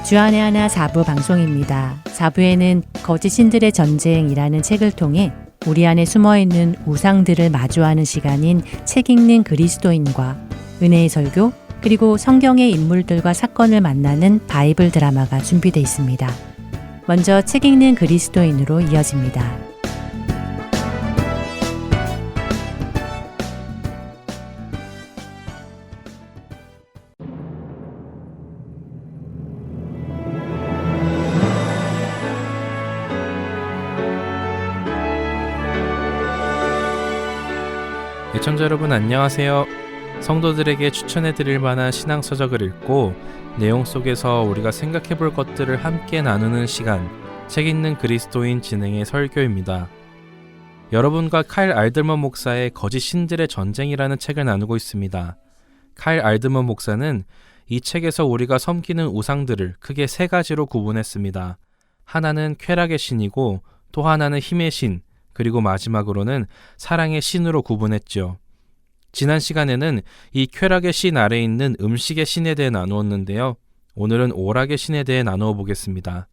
주안의 하나 4부 방송입니다. 4부에는 거짓 신들의 전쟁이라는 책을 통해 우리 안에 숨어있는 우상들을 마주하는 시간인 책 읽는 그리스도인과 은혜의 설교 그리고 성경의 인물들과 사건을 만나는 바이블 드라마가 준비되어 있습니다. 먼저 책 읽는 그리스도인으로 이어집니다. 애청자 여러분 안녕하세요. 성도들에게 추천해드릴 만한 신앙서적을 읽고 내용 속에서 우리가 생각해볼 것들을 함께 나누는 시간, 책 읽는 그리스도인 진행의 설교입니다. 여러분과 카일 알드먼 목사의 거짓 신들의 전쟁이라는 책을 나누고 있습니다. 카일 알드먼 목사는 이 책에서 우리가 섬기는 우상들을 크게 세 가지로 구분했습니다. 하나는 쾌락의 신이고 또 하나는 힘의 신, 그리고 마지막으로는 사랑의 신으로 구분했죠. 지난 시간에는 이 쾌락의 신 아래에 있는 음식의 신에 대해 나누었는데요. 오늘은 오락의 신에 대해 나누어 보겠습니다.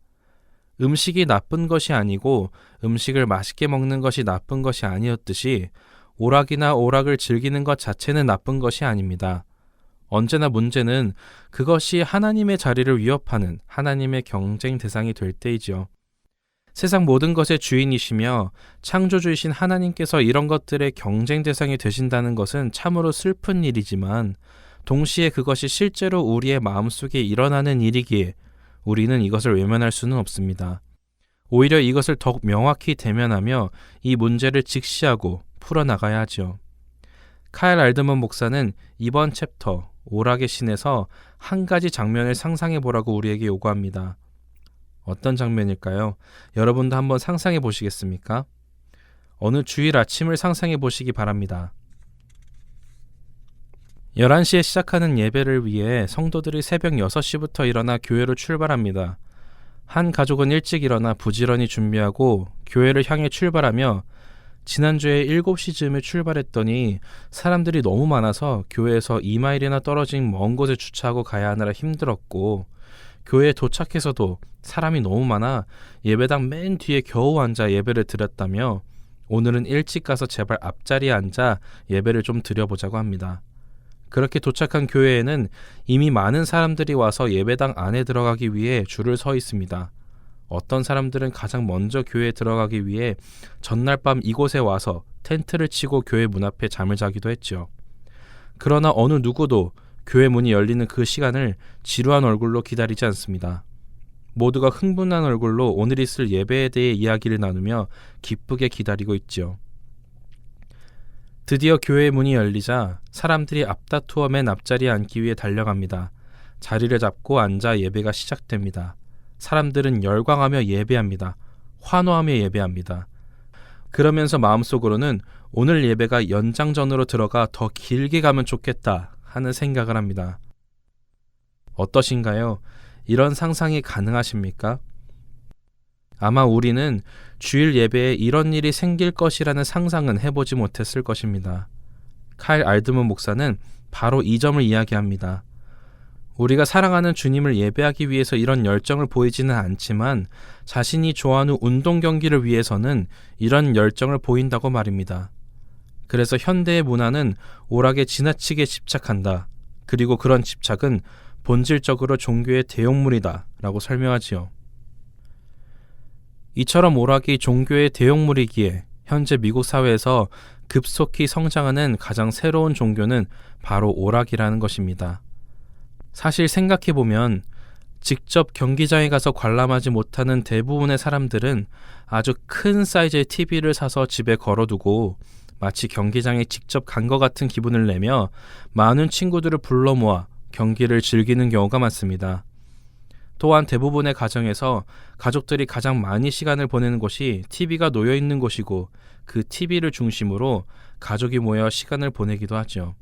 음식이 나쁜 것이 아니고 음식을 맛있게 먹는 것이 나쁜 것이 아니었듯이 오락이나 오락을 즐기는 것 자체는 나쁜 것이 아닙니다. 언제나 문제는 그것이 하나님의 자리를 위협하는 하나님의 경쟁 대상이 될 때이죠. 세상 모든 것의 주인이시며 창조주이신 하나님께서 이런 것들의 경쟁 대상이 되신다는 것은 참으로 슬픈 일이지만 동시에 그것이 실제로 우리의 마음속에 일어나는 일이기에 우리는 이것을 외면할 수는 없습니다. 오히려 이것을 더욱 명확히 대면하며 이 문제를 직시하고 풀어나가야 하죠. 카일 알드먼 목사는 이번 챕터 오락의 신에서 한 가지 장면을 상상해 보라고 우리에게 요구합니다. 어떤 장면일까요? 여러분도 한번 상상해 보시겠습니까? 어느 주일 아침을 상상해 보시기 바랍니다. 11시에 시작하는 예배를 위해 성도들이 새벽 6시부터 일어나 교회로 출발합니다. 한 가족은 일찍 일어나 부지런히 준비하고 교회를 향해 출발하며 지난주에 7시쯤에 출발했더니 사람들이 너무 많아서 교회에서 2마일이나 떨어진 먼 곳에 주차하고 가야 하느라 힘들었고 교회에 도착해서도 사람이 너무 많아 예배당 맨 뒤에 겨우 앉아 예배를 드렸다며 오늘은 일찍 가서 제발 앞자리에 앉아 예배를 좀 드려보자고 합니다. 그렇게 도착한 교회에는 이미 많은 사람들이 와서 예배당 안에 들어가기 위해 줄을 서 있습니다. 어떤 사람들은 가장 먼저 교회에 들어가기 위해 전날 밤 이곳에 와서 텐트를 치고 교회 문 앞에 잠을 자기도 했죠. 그러나 어느 누구도 교회 문이 열리는 그 시간을 지루한 얼굴로 기다리지 않습니다. 모두가 흥분한 얼굴로 오늘 있을 예배에 대해 이야기를 나누며 기쁘게 기다리고 있죠. 드디어 교회의 문이 열리자 사람들이 앞다투어 맨 앞자리에 앉기 위해 달려갑니다. 자리를 잡고 앉아 예배가 시작됩니다. 사람들은 열광하며 예배합니다. 환호하며 예배합니다. 그러면서 마음속으로는 오늘 예배가 연장전으로 들어가 더 길게 가면 좋겠다 하는 생각을 합니다. 어떠신가요? 이런 상상이 가능하십니까? 아마 우리는 주일 예배에 이런 일이 생길 것이라는 상상은 해보지 못했을 것입니다. 카일 알드먼 목사는 바로 이 점을 이야기합니다. 우리가 사랑하는 주님을 예배하기 위해서 이런 열정을 보이지는 않지만 자신이 좋아하는 운동 경기를 위해서는 이런 열정을 보인다고 말입니다. 그래서 현대의 문화는 오락에 지나치게 집착한다. 그리고 그런 집착은 본질적으로 종교의 대용물이다 라고 설명하지요. 이처럼 오락이 종교의 대용물이기에 현재 미국 사회에서 급속히 성장하는 가장 새로운 종교는 바로 오락이라는 것입니다. 사실 생각해보면 직접 경기장에 가서 관람하지 못하는 대부분의 사람들은 아주 큰 사이즈의 TV를 사서 집에 걸어두고 마치 경기장에 직접 간 것 같은 기분을 내며 많은 친구들을 불러 모아 경기를 즐기는 경우가 많습니다. 또한 대부분의 가정에서 가족들이 가장 많이 시간을 보내는 곳이 TV가 놓여 있는 곳이고 그 TV를 중심으로 가족이 모여 시간을 보내기도 하죠.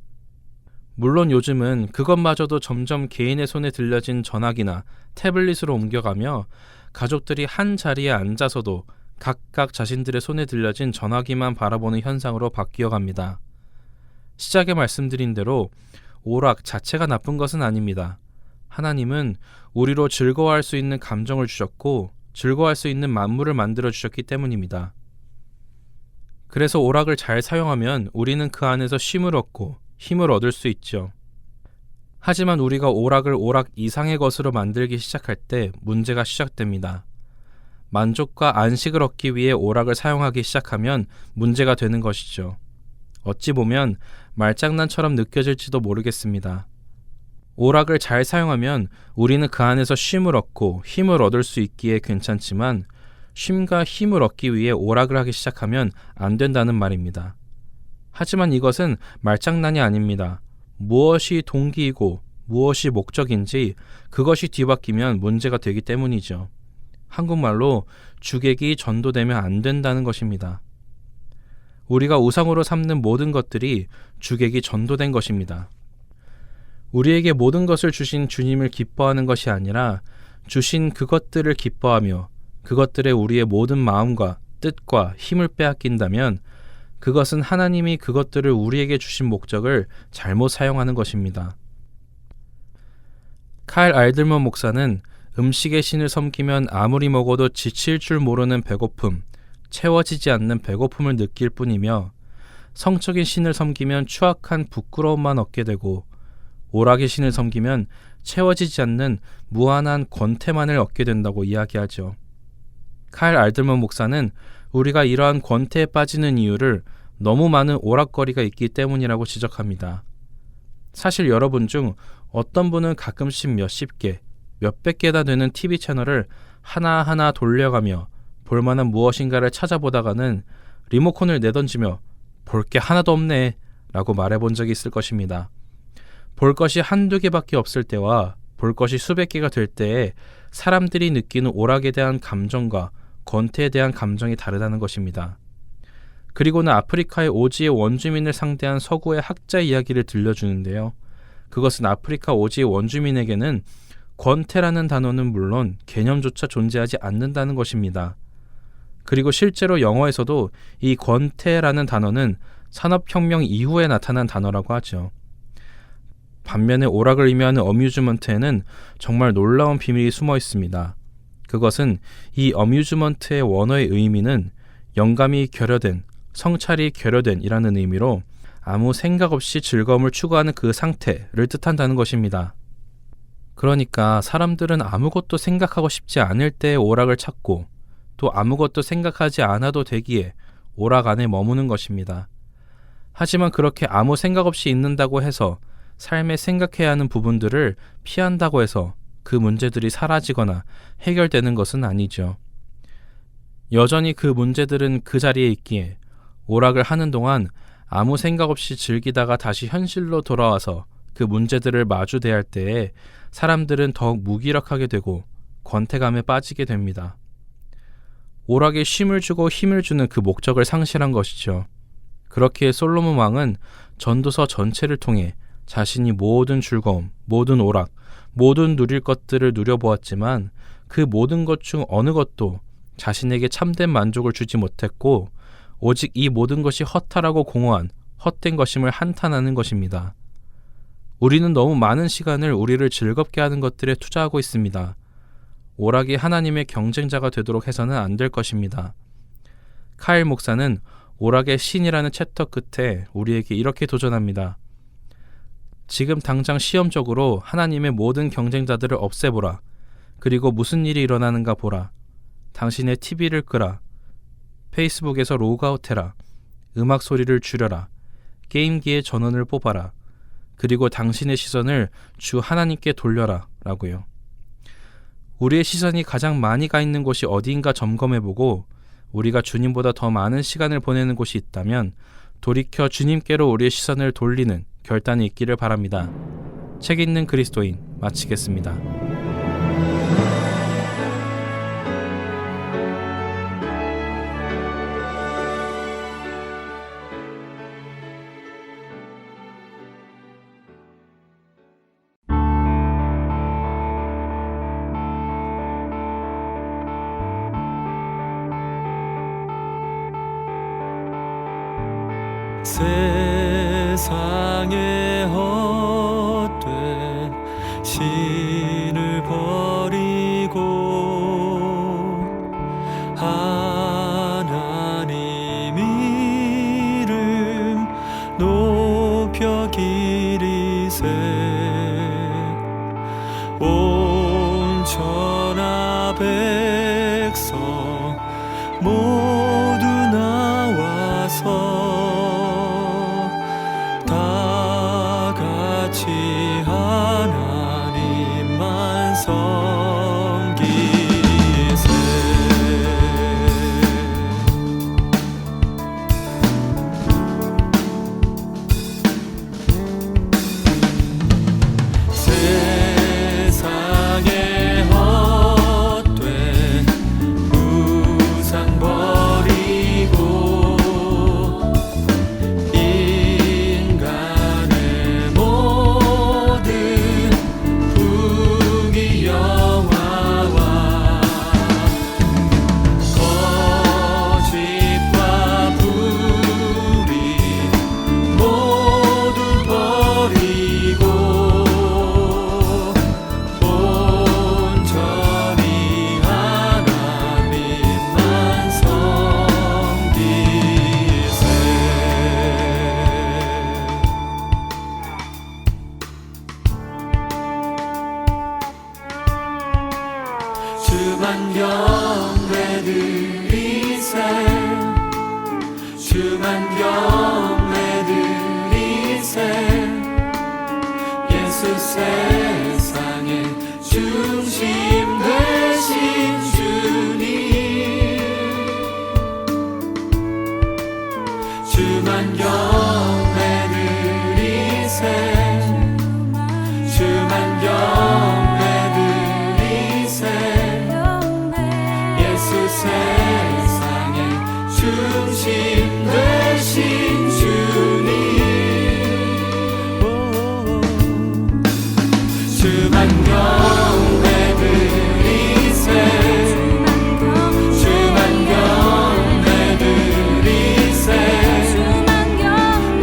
물론 요즘은 그것마저도 점점 개인의 손에 들려진 전화기나 태블릿으로 옮겨가며 가족들이 한 자리에 앉아서도 각각 자신들의 손에 들려진 전화기만 바라보는 현상으로 바뀌어갑니다. 시작에 말씀드린 대로 오락 자체가 나쁜 것은 아닙니다. 하나님은 우리로 즐거워할 수 있는 감정을 주셨고 즐거워할 수 있는 만물을 만들어 주셨기 때문입니다. 그래서 오락을 잘 사용하면 우리는 그 안에서 쉼을 얻고 힘을 얻을 수 있죠. 하지만 우리가 오락을 오락 이상의 것으로 만들기 시작할 때 문제가 시작됩니다. 만족과 안식을 얻기 위해 오락을 사용하기 시작하면 문제가 되는 것이죠. 어찌 보면 말장난처럼 느껴질지도 모르겠습니다. 오락을 잘 사용하면 우리는 그 안에서 쉼을 얻고 힘을 얻을 수 있기에 괜찮지만 쉼과 힘을 얻기 위해 오락을 하기 시작하면 안 된다는 말입니다. 하지만 이것은 말장난이 아닙니다. 무엇이 동기이고 무엇이 목적인지 그것이 뒤바뀌면 문제가 되기 때문이죠. 한국말로 주객이 전도되면 안 된다는 것입니다. 우리가 우상으로 삼는 모든 것들이 주객이 전도된 것입니다. 우리에게 모든 것을 주신 주님을 기뻐하는 것이 아니라 주신 그것들을 기뻐하며 그것들에 우리의 모든 마음과 뜻과 힘을 빼앗긴다면 그것은 하나님이 그것들을 우리에게 주신 목적을 잘못 사용하는 것입니다. 칼 알들먼 목사는 음식의 신을 섬기면 아무리 먹어도 지칠 줄 모르는 배고픔, 채워지지 않는 배고픔을 느낄 뿐이며 성적인 신을 섬기면 추악한 부끄러움만 얻게 되고 오락의 신을 섬기면 채워지지 않는 무한한 권태만을 얻게 된다고 이야기하죠. 칼 알들먼 목사는 우리가 이러한 권태에 빠지는 이유를 너무 많은 오락거리가 있기 때문이라고 지적합니다. 사실 여러분 중 어떤 분은 가끔씩 몇십 개, 몇백 개나 되는 TV 채널을 하나하나 돌려가며 볼만한 무엇인가를 찾아보다가는 리모컨을 내던지며 볼 게 하나도 없네 라고 말해본 적이 있을 것입니다. 볼 것이 한두 개밖에 없을 때와 볼 것이 수백 개가 될 때에 사람들이 느끼는 오락에 대한 감정과 권태에 대한 감정이 다르다는 것입니다. 그리고는 아프리카의 오지의 원주민을 상대한 서구의 학자 이야기를 들려주는데요. 그것은 아프리카 오지의 원주민에게는 권태라는 단어는 물론 개념조차 존재하지 않는다는 것입니다. 그리고 실제로 영어에서도 이 권태라는 단어는 산업혁명 이후에 나타난 단어라고 하죠. 반면에 오락을 의미하는 어뮤즈먼트에는 정말 놀라운 비밀이 숨어 있습니다. 그것은 이 어뮤즈먼트의 원어의 의미는 영감이 결여된, 성찰이 결여된 이라는 의미로 아무 생각 없이 즐거움을 추구하는 그 상태를 뜻한다는 것입니다. 그러니까 사람들은 아무것도 생각하고 싶지 않을 때에 오락을 찾고 또 아무것도 생각하지 않아도 되기에 오락 안에 머무는 것입니다. 하지만 그렇게 아무 생각 없이 있는다고 해서 삶에 생각해야 하는 부분들을 피한다고 해서 그 문제들이 사라지거나 해결되는 것은 아니죠. 여전히 그 문제들은 그 자리에 있기에 오락을 하는 동안 아무 생각 없이 즐기다가 다시 현실로 돌아와서 그 문제들을 마주 대할 때에 사람들은 더욱 무기력하게 되고 권태감에 빠지게 됩니다. 오락에 쉼을 주고 힘을 주는 그 목적을 상실한 것이죠. 그렇기에 솔로몬 왕은 전도서 전체를 통해 자신이 모든 즐거움, 모든 오락, 모든 누릴 것들을 누려보았지만 그 모든 것 중 어느 것도 자신에게 참된 만족을 주지 못했고 오직 이 모든 것이 허탈하고 공허한 헛된 것임을 한탄하는 것입니다. 우리는 너무 많은 시간을 우리를 즐겁게 하는 것들에 투자하고 있습니다. 오락이 하나님의 경쟁자가 되도록 해서는 안 될 것입니다. 카일 목사는 오락의 신이라는 챕터 끝에 우리에게 이렇게 도전합니다. 지금 당장 시험적으로 하나님의 모든 경쟁자들을 없애보라. 그리고 무슨 일이 일어나는가 보라. 당신의 TV를 끄라. 페이스북에서 로그아웃해라. 음악 소리를 줄여라. 게임기의 전원을 뽑아라. 그리고 당신의 시선을 주 하나님께 돌려라 라고요. 우리의 시선이 가장 많이 가 있는 곳이 어디인가 점검해보고 우리가 주님보다 더 많은 시간을 보내는 곳이 있다면 돌이켜 주님께로 우리의 시선을 돌리는 결단이 있기를 바랍니다. 책 읽는 그리스도인 마치겠습니다. 세상에 헛된 온 천하 백성 모두 나와서 다 같이 하나님만 섬기세. 세상에 헛된 우상 버리고 인간의 모든 부귀영화와 거짓과 불의 모두 버리고 온전히 하나님만 섬기세. 주만 경배 드리세. 주만 경배 드리세. 예수 세상의 중심 되신 주님. 주만 경배 드리세. 주만 경배 드리세. 예수 세상의 중심 되신 주님. 주만 경배 드리세. 주만 경배 드리세.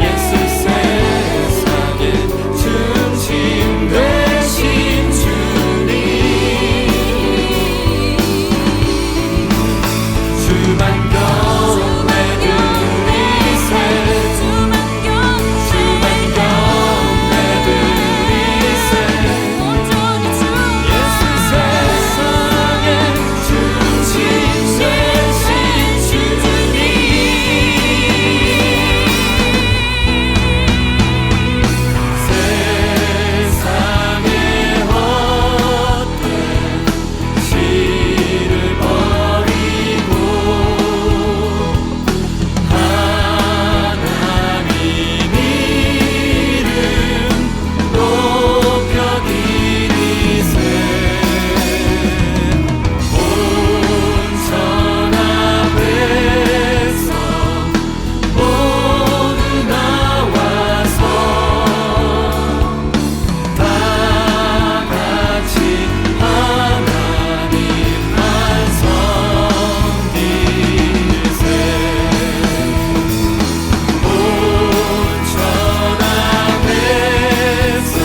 예수 세상의 중심 되신 주님. 주만 경배 드리세. 주만 경배 드리세. 예수 세상의 중심 되신 주님. 세상의 헛된 실을 버리고 하나님 이름 높여 드리세. 온 천하 백성 모두 나와서 다 같이 하나님만 섬기세. 온 천하 백성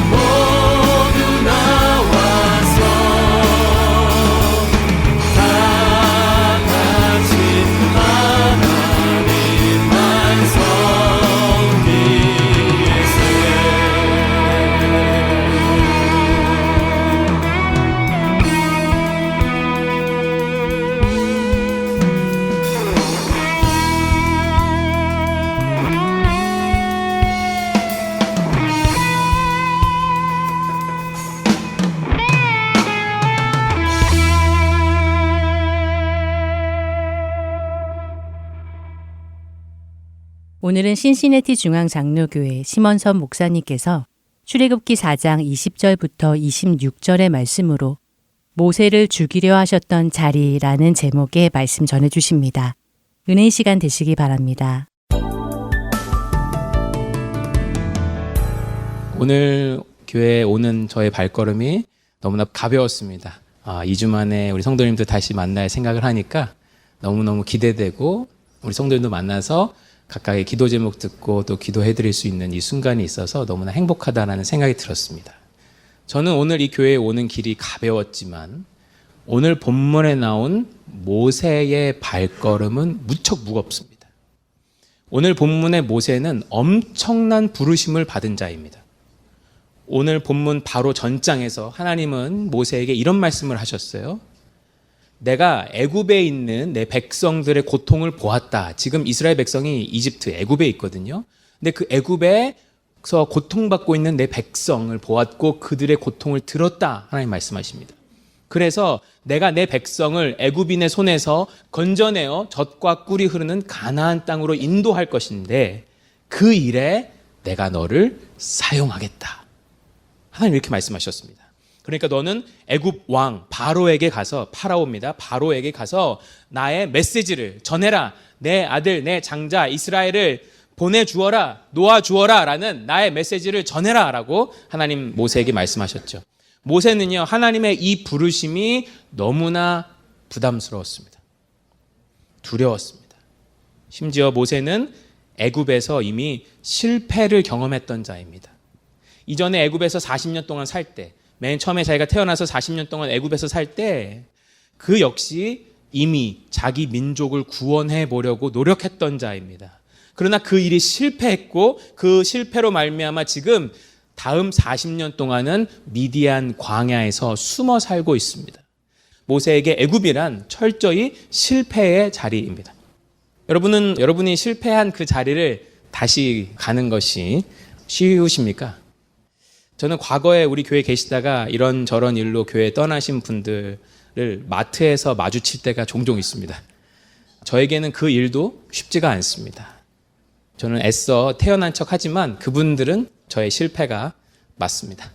모두 나와서 다 같이 하나님만 섬기세. 오늘은 신시내티 중앙장로교회 심원섭 목사님께서 출애굽기 4장 20절부터 26절의 말씀으로 모세를 죽이려 하셨던 자리라는 제목의 말씀 전해 주십니다. 은혜의 시간 되시기 바랍니다. 오늘 교회에 오는 저의 발걸음이 너무나 가벼웠습니다. 2주 만에 우리 성도님들 다시 만날 생각을 하니까 너무너무 기대되고 우리 성도님도 만나서 각각의 기도 제목 듣고 또 기도해 드릴 수 있는 이 순간이 있어서 너무나 행복하다라는 생각이 들었습니다. 저는 오늘 이 교회에 오는 길이 가벼웠지만 오늘 본문에 나온 모세의 발걸음은 무척 무겁습니다. 오늘 본문의 모세는 엄청난 부르심을 받은 자입니다. 오늘 본문 바로 전장에서 하나님은 모세에게 이런 말씀을 하셨어요. 내가 애굽에 있는 내 백성들의 고통을 보았다. 지금 이스라엘 백성이 이집트 애굽에 있거든요. 근데 그 애굽에서 고통받고 있는 내 백성을 보았고 그들의 고통을 들었다. 하나님 말씀하십니다. 그래서 내가 내 백성을 애굽인의 손에서 건져내어 젖과 꿀이 흐르는 가나안 땅으로 인도할 것인데 그 일에 내가 너를 사용하겠다. 하나님 이렇게 말씀하셨습니다. 그러니까 너는 애굽 왕 바로에게 가서, 파라오입니다. 바로에게 가서 나의 메시지를 전해라. 내 아들 내 장자 이스라엘을 보내주어라, 놓아주어라 라는 나의 메시지를 전해라 라고 하나님 모세에게 말씀하셨죠. 모세는요, 하나님의 이 부르심이 너무나 부담스러웠습니다. 두려웠습니다. 심지어 모세는 애굽에서 이미 실패를 경험했던 자입니다. 이전에 애굽에서 40년 동안 살 때, 맨 처음에 자기가 태어나서 40년 동안 애굽에서 살 때 그 역시 이미 자기 민족을 구원해 보려고 노력했던 자입니다. 그러나 그 일이 실패했고 그 실패로 말미암아 지금 다음 40년 동안은 미디안 광야에서 숨어 살고 있습니다. 모세에게 애굽이란 철저히 실패의 자리입니다. 여러분이 실패한 그 자리를 다시 가는 것이 쉬우십니까? 저는 과거에 우리 교회에 계시다가 이런저런 일로 교회 떠나신 분들을 마트에서 마주칠 때가 종종 있습니다. 저에게는 그 일도 쉽지가 않습니다. 저는 애써 태어난 척 하지만 그분들은 저의 실패가 맞습니다.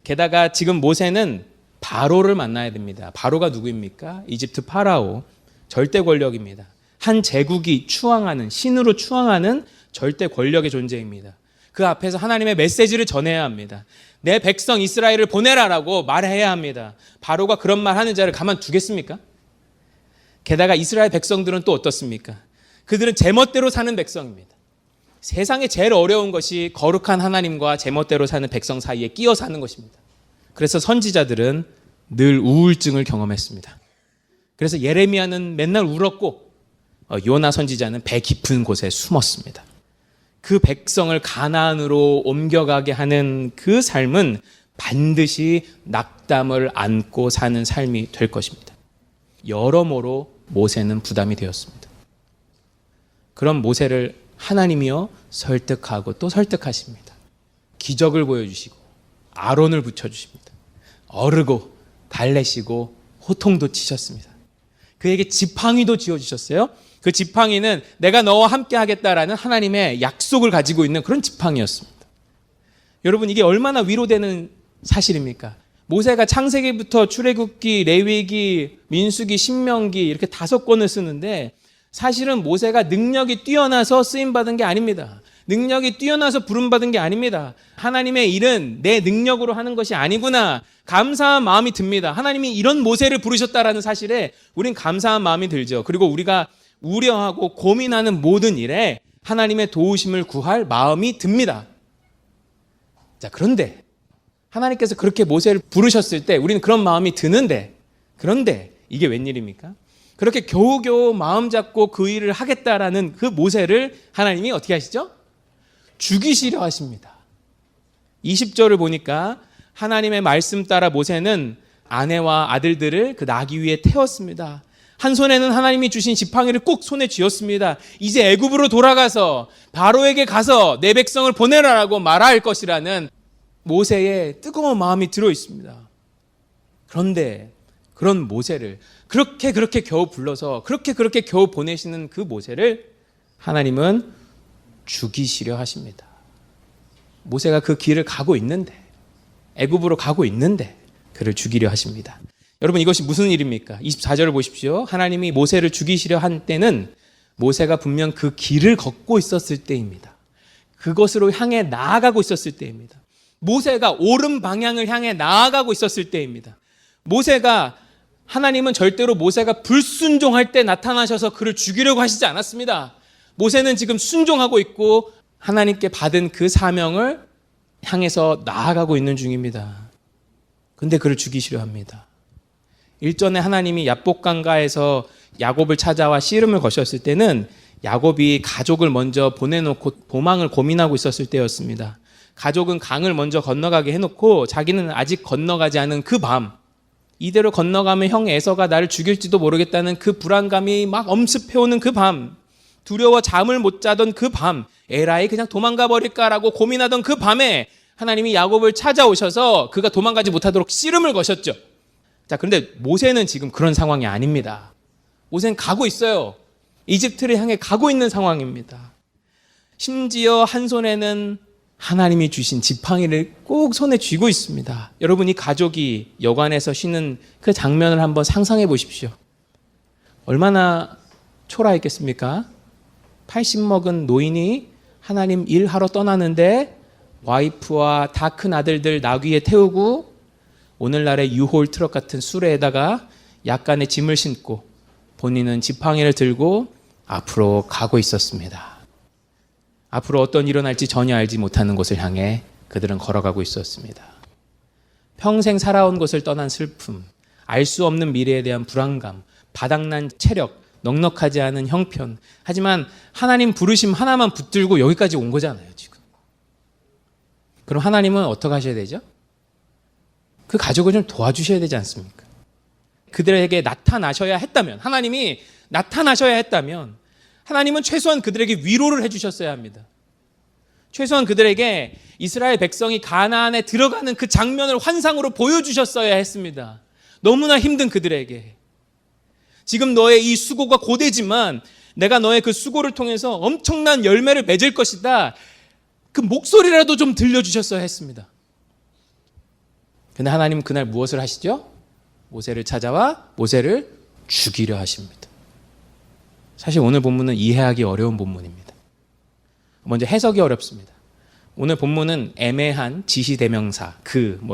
게다가 지금 모세는 바로를 만나야 됩니다. 바로가 누구입니까? 이집트 파라오, 절대 권력입니다. 한 제국이 추앙하는, 신으로 추앙하는 절대 권력의 존재입니다. 그 앞에서 하나님의 메시지를 전해야 합니다. 내 백성 이스라엘을 보내라라고 말해야 합니다. 바로가 그런 말 하는 자를 가만두겠습니까? 게다가 이스라엘 백성들은 또 어떻습니까? 그들은 제멋대로 사는 백성입니다. 세상에 제일 어려운 것이 거룩한 하나님과 제멋대로 사는 백성 사이에 끼어 사는 것입니다. 그래서 선지자들은 늘 우울증을 경험했습니다. 그래서 예레미야는 맨날 울었고 요나 선지자는 배 깊은 곳에 숨었습니다. 그 백성을 가나안으로 옮겨가게 하는 그 삶은 반드시 낙담을 안고 사는 삶이 될 것입니다. 여러모로 모세는 부담이 되었습니다. 그런 모세를 하나님이요 설득하고 또 설득하십니다. 기적을 보여주시고 아론을 붙여주십니다. 어르고 달래시고 호통도 치셨습니다. 그에게 지팡이도 쥐어주셨어요. 그 지팡이는 내가 너와 함께 하겠다라는 하나님의 약속을 가지고 있는 그런 지팡이였습니다. 여러분, 이게 얼마나 위로되는 사실입니까? 모세가 창세기부터 출애굽기, 레위기, 민수기, 신명기 이렇게 5권을 쓰는데 사실은 모세가 능력이 뛰어나서 쓰임받은 게 아닙니다. 능력이 뛰어나서 부름받은 게 아닙니다. 하나님의 일은 내 능력으로 하는 것이 아니구나. 감사한 마음이 듭니다. 하나님이 이런 모세를 부르셨다라는 사실에 우린 감사한 마음이 들죠. 그리고 우리가 우려하고 고민하는 모든 일에 하나님의 도우심을 구할 마음이 듭니다. 자, 그런데 하나님께서 그렇게 모세를 부르셨을 때 우리는 그런 마음이 드는데, 그런데 이게 웬일입니까? 그렇게 겨우겨우 마음 잡고 그 일을 하겠다라는 그 모세를 하나님이 어떻게 하시죠? 죽이시려 하십니다. 20절을 보니까 하나님의 말씀 따라 모세는 아내와 아들들을 그 나귀 위에 태웠습니다. 한 손에는 하나님이 주신 지팡이를 꼭 손에 쥐었습니다. 이제 애굽으로 돌아가서 바로에게 가서 내 백성을 보내라라고 말할 것이라는 모세의 뜨거운 마음이 들어 있습니다. 그런데 그런 모세를 그렇게 겨우 불러서 그렇게 겨우 보내시는 그 모세를 하나님은 죽이시려 하십니다. 모세가 그 길을 가고 있는데, 애굽으로 가고 있는데 그를 죽이려 하십니다. 여러분, 이것이 무슨 일입니까? 24절을 보십시오. 하나님이 모세를 죽이시려 한 때는 모세가 분명 그 길을 걷고 있었을 때입니다. 그것으로 향해 나아가고 있었을 때입니다. 모세가 옳은 방향을 향해 나아가고 있었을 때입니다. 하나님은 절대로 모세가 불순종할 때 나타나셔서 그를 죽이려고 하시지 않았습니다. 모세는 지금 순종하고 있고 하나님께 받은 그 사명을 향해서 나아가고 있는 중입니다. 근데 그를 죽이시려 합니다. 일전에 하나님이 야복강가에서 야곱을 찾아와 씨름을 거셨을 때는 야곱이 가족을 먼저 보내놓고 도망을 고민하고 있었을 때였습니다. 가족은 강을 먼저 건너가게 해놓고 자기는 아직 건너가지 않은 그 밤, 이대로 건너가면 형 에서가 나를 죽일지도 모르겠다는 그 불안감이 막 엄습해오는 그 밤, 두려워 잠을 못 자던 그 밤, 에라이 그냥 도망가 버릴까라고 고민하던 그 밤에 하나님이 야곱을 찾아오셔서 그가 도망가지 못하도록 씨름을 거셨죠. 자, 그런데 모세는 지금 그런 상황이 아닙니다. 모세는 가고 있어요. 이집트를 향해 가고 있는 상황입니다. 심지어 한 손에는 하나님이 주신 지팡이를 꼭 손에 쥐고 있습니다. 여러분, 이 가족이 여관에서 쉬는 그 장면을 한번 상상해 보십시오. 얼마나 초라했겠습니까? 80 먹은 노인이 하나님 일하러 떠나는데 와이프와 다 큰 아들들 나귀에 태우고 오늘날의 유홀 트럭 같은 수레에다가 약간의 짐을 싣고 본인은 지팡이를 들고 앞으로 가고 있었습니다. 앞으로 어떤 일이 일어날지 전혀 알지 못하는 곳을 향해 그들은 걸어가고 있었습니다. 평생 살아온 곳을 떠난 슬픔, 알 수 없는 미래에 대한 불안감, 바닥난 체력, 넉넉하지 않은 형편. 하지만 하나님 부르심 하나만 붙들고 여기까지 온 거잖아요, 지금. 그럼 하나님은 어떻게 하셔야 되죠? 그 가족을 좀 도와주셔야 되지 않습니까? 그들에게 나타나셔야 했다면, 하나님이 나타나셔야 했다면 하나님은 최소한 그들에게 위로를 해주셨어야 합니다. 최소한 그들에게 이스라엘 백성이 가나안에 들어가는 그 장면을 환상으로 보여주셨어야 했습니다. 너무나 힘든 그들에게. 지금 너의 이 수고가 고되지만 내가 너의 그 수고를 통해서 엄청난 열매를 맺을 것이다. 그 목소리라도 좀 들려주셨어야 했습니다. 근데 하나님 그날 무엇을 하시죠? 모세를 찾아와 모세를 죽이려 하십니다. 사실 오늘 본문은 이해하기 어려운 본문입니다. 먼저 해석이 어렵습니다. 오늘 본문은 애매한 지시대명사,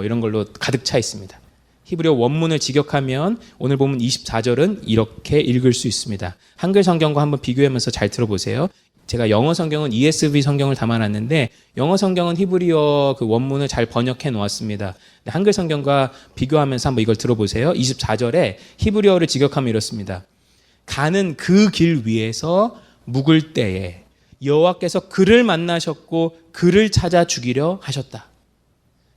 이런 걸로 가득 차 있습니다. 히브리어 원문을 직역하면 오늘 본문 24절은 이렇게 읽을 수 있습니다. 한글 성경과 한번 비교하면서 잘 들어보세요. 제가 영어 성경은 ESV 성경을 담아놨는데 영어 성경은 히브리어 그 원문을 잘 번역해 놓았습니다. 한글 성경과 비교하면서 한번 이걸 들어보세요. 24절에 히브리어를 직역하면 이렇습니다. 가는 그 길 위에서 묵을 때에 여호와께서 그를 만나셨고 그를 찾아 죽이려 하셨다.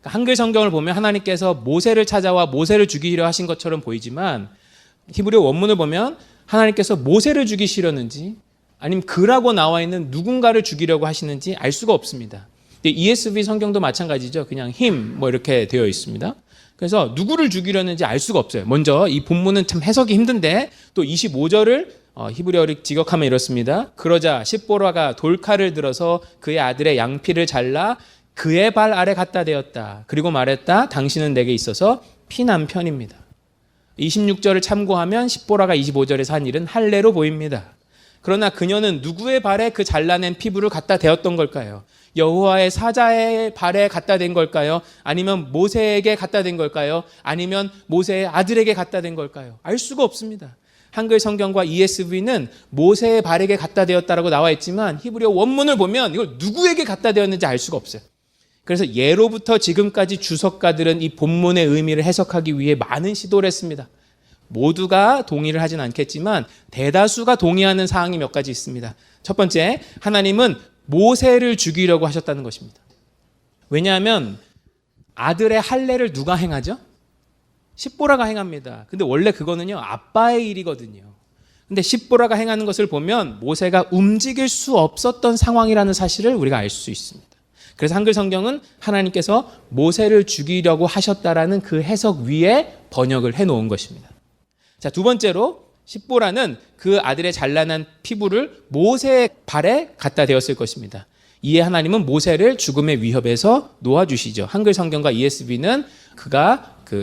한글 성경을 보면 하나님께서 모세를 찾아와 모세를 죽이려 하신 것처럼 보이지만 히브리어 원문을 보면 하나님께서 모세를 죽이시려는지 아니면 그라고 나와 있는 누군가를 죽이려고 하시는지 알 수가 없습니다. ESV 성경도 마찬가지죠. 그냥 him 이렇게 되어 있습니다. 그래서 누구를 죽이려는지 알 수가 없어요. 먼저 이 본문은 참 해석이 힘든데 또 25절을 히브리어를 직역하면 이렇습니다. 그러자 십보라가 돌칼을 들어서 그의 아들의 양피를 잘라 그의 발 아래 갖다 대었다. 그리고 말했다. 당신은 내게 있어서 피난편입니다. 26절을 참고하면 십보라가 25절에서 한 일은 할례로 보입니다. 그러나 그녀는 누구의 발에 그 잘라낸 피부를 갖다 대었던 걸까요? 여호와의 사자의 발에 갖다 댄 걸까요? 아니면 모세에게 갖다 댄 걸까요? 아니면 모세의 아들에게 갖다 댄 걸까요? 알 수가 없습니다. 한글 성경과 ESV는 모세의 발에게 갖다 대었다라고 나와 있지만 히브리어 원문을 보면 이걸 누구에게 갖다 대었는지 알 수가 없어요. 그래서 예로부터 지금까지 주석가들은 이 본문의 의미를 해석하기 위해 많은 시도를 했습니다. 모두가 동의를 하진 않겠지만 대다수가 동의하는 사항이 몇 가지 있습니다. 첫 번째, 하나님은 모세를 죽이려고 하셨다는 것입니다. 왜냐하면 아들의 할례를 누가 행하죠? 십보라가 행합니다. 근데 원래 그거는요 아빠의 일이거든요. 근데 십보라가 행하는 것을 보면 모세가 움직일 수 없었던 상황이라는 사실을 우리가 알 수 있습니다. 그래서 한글 성경은 하나님께서 모세를 죽이려고 하셨다라는 그 해석 위에 번역을 해놓은 것입니다. 자, 두 번째로 십보라는 그 아들의 잘라난 피부를 모세의 발에 갖다 대었을 것입니다. 이에 하나님은 모세를 죽음의 위협에서 놓아주시죠. 한글 성경과 ESV는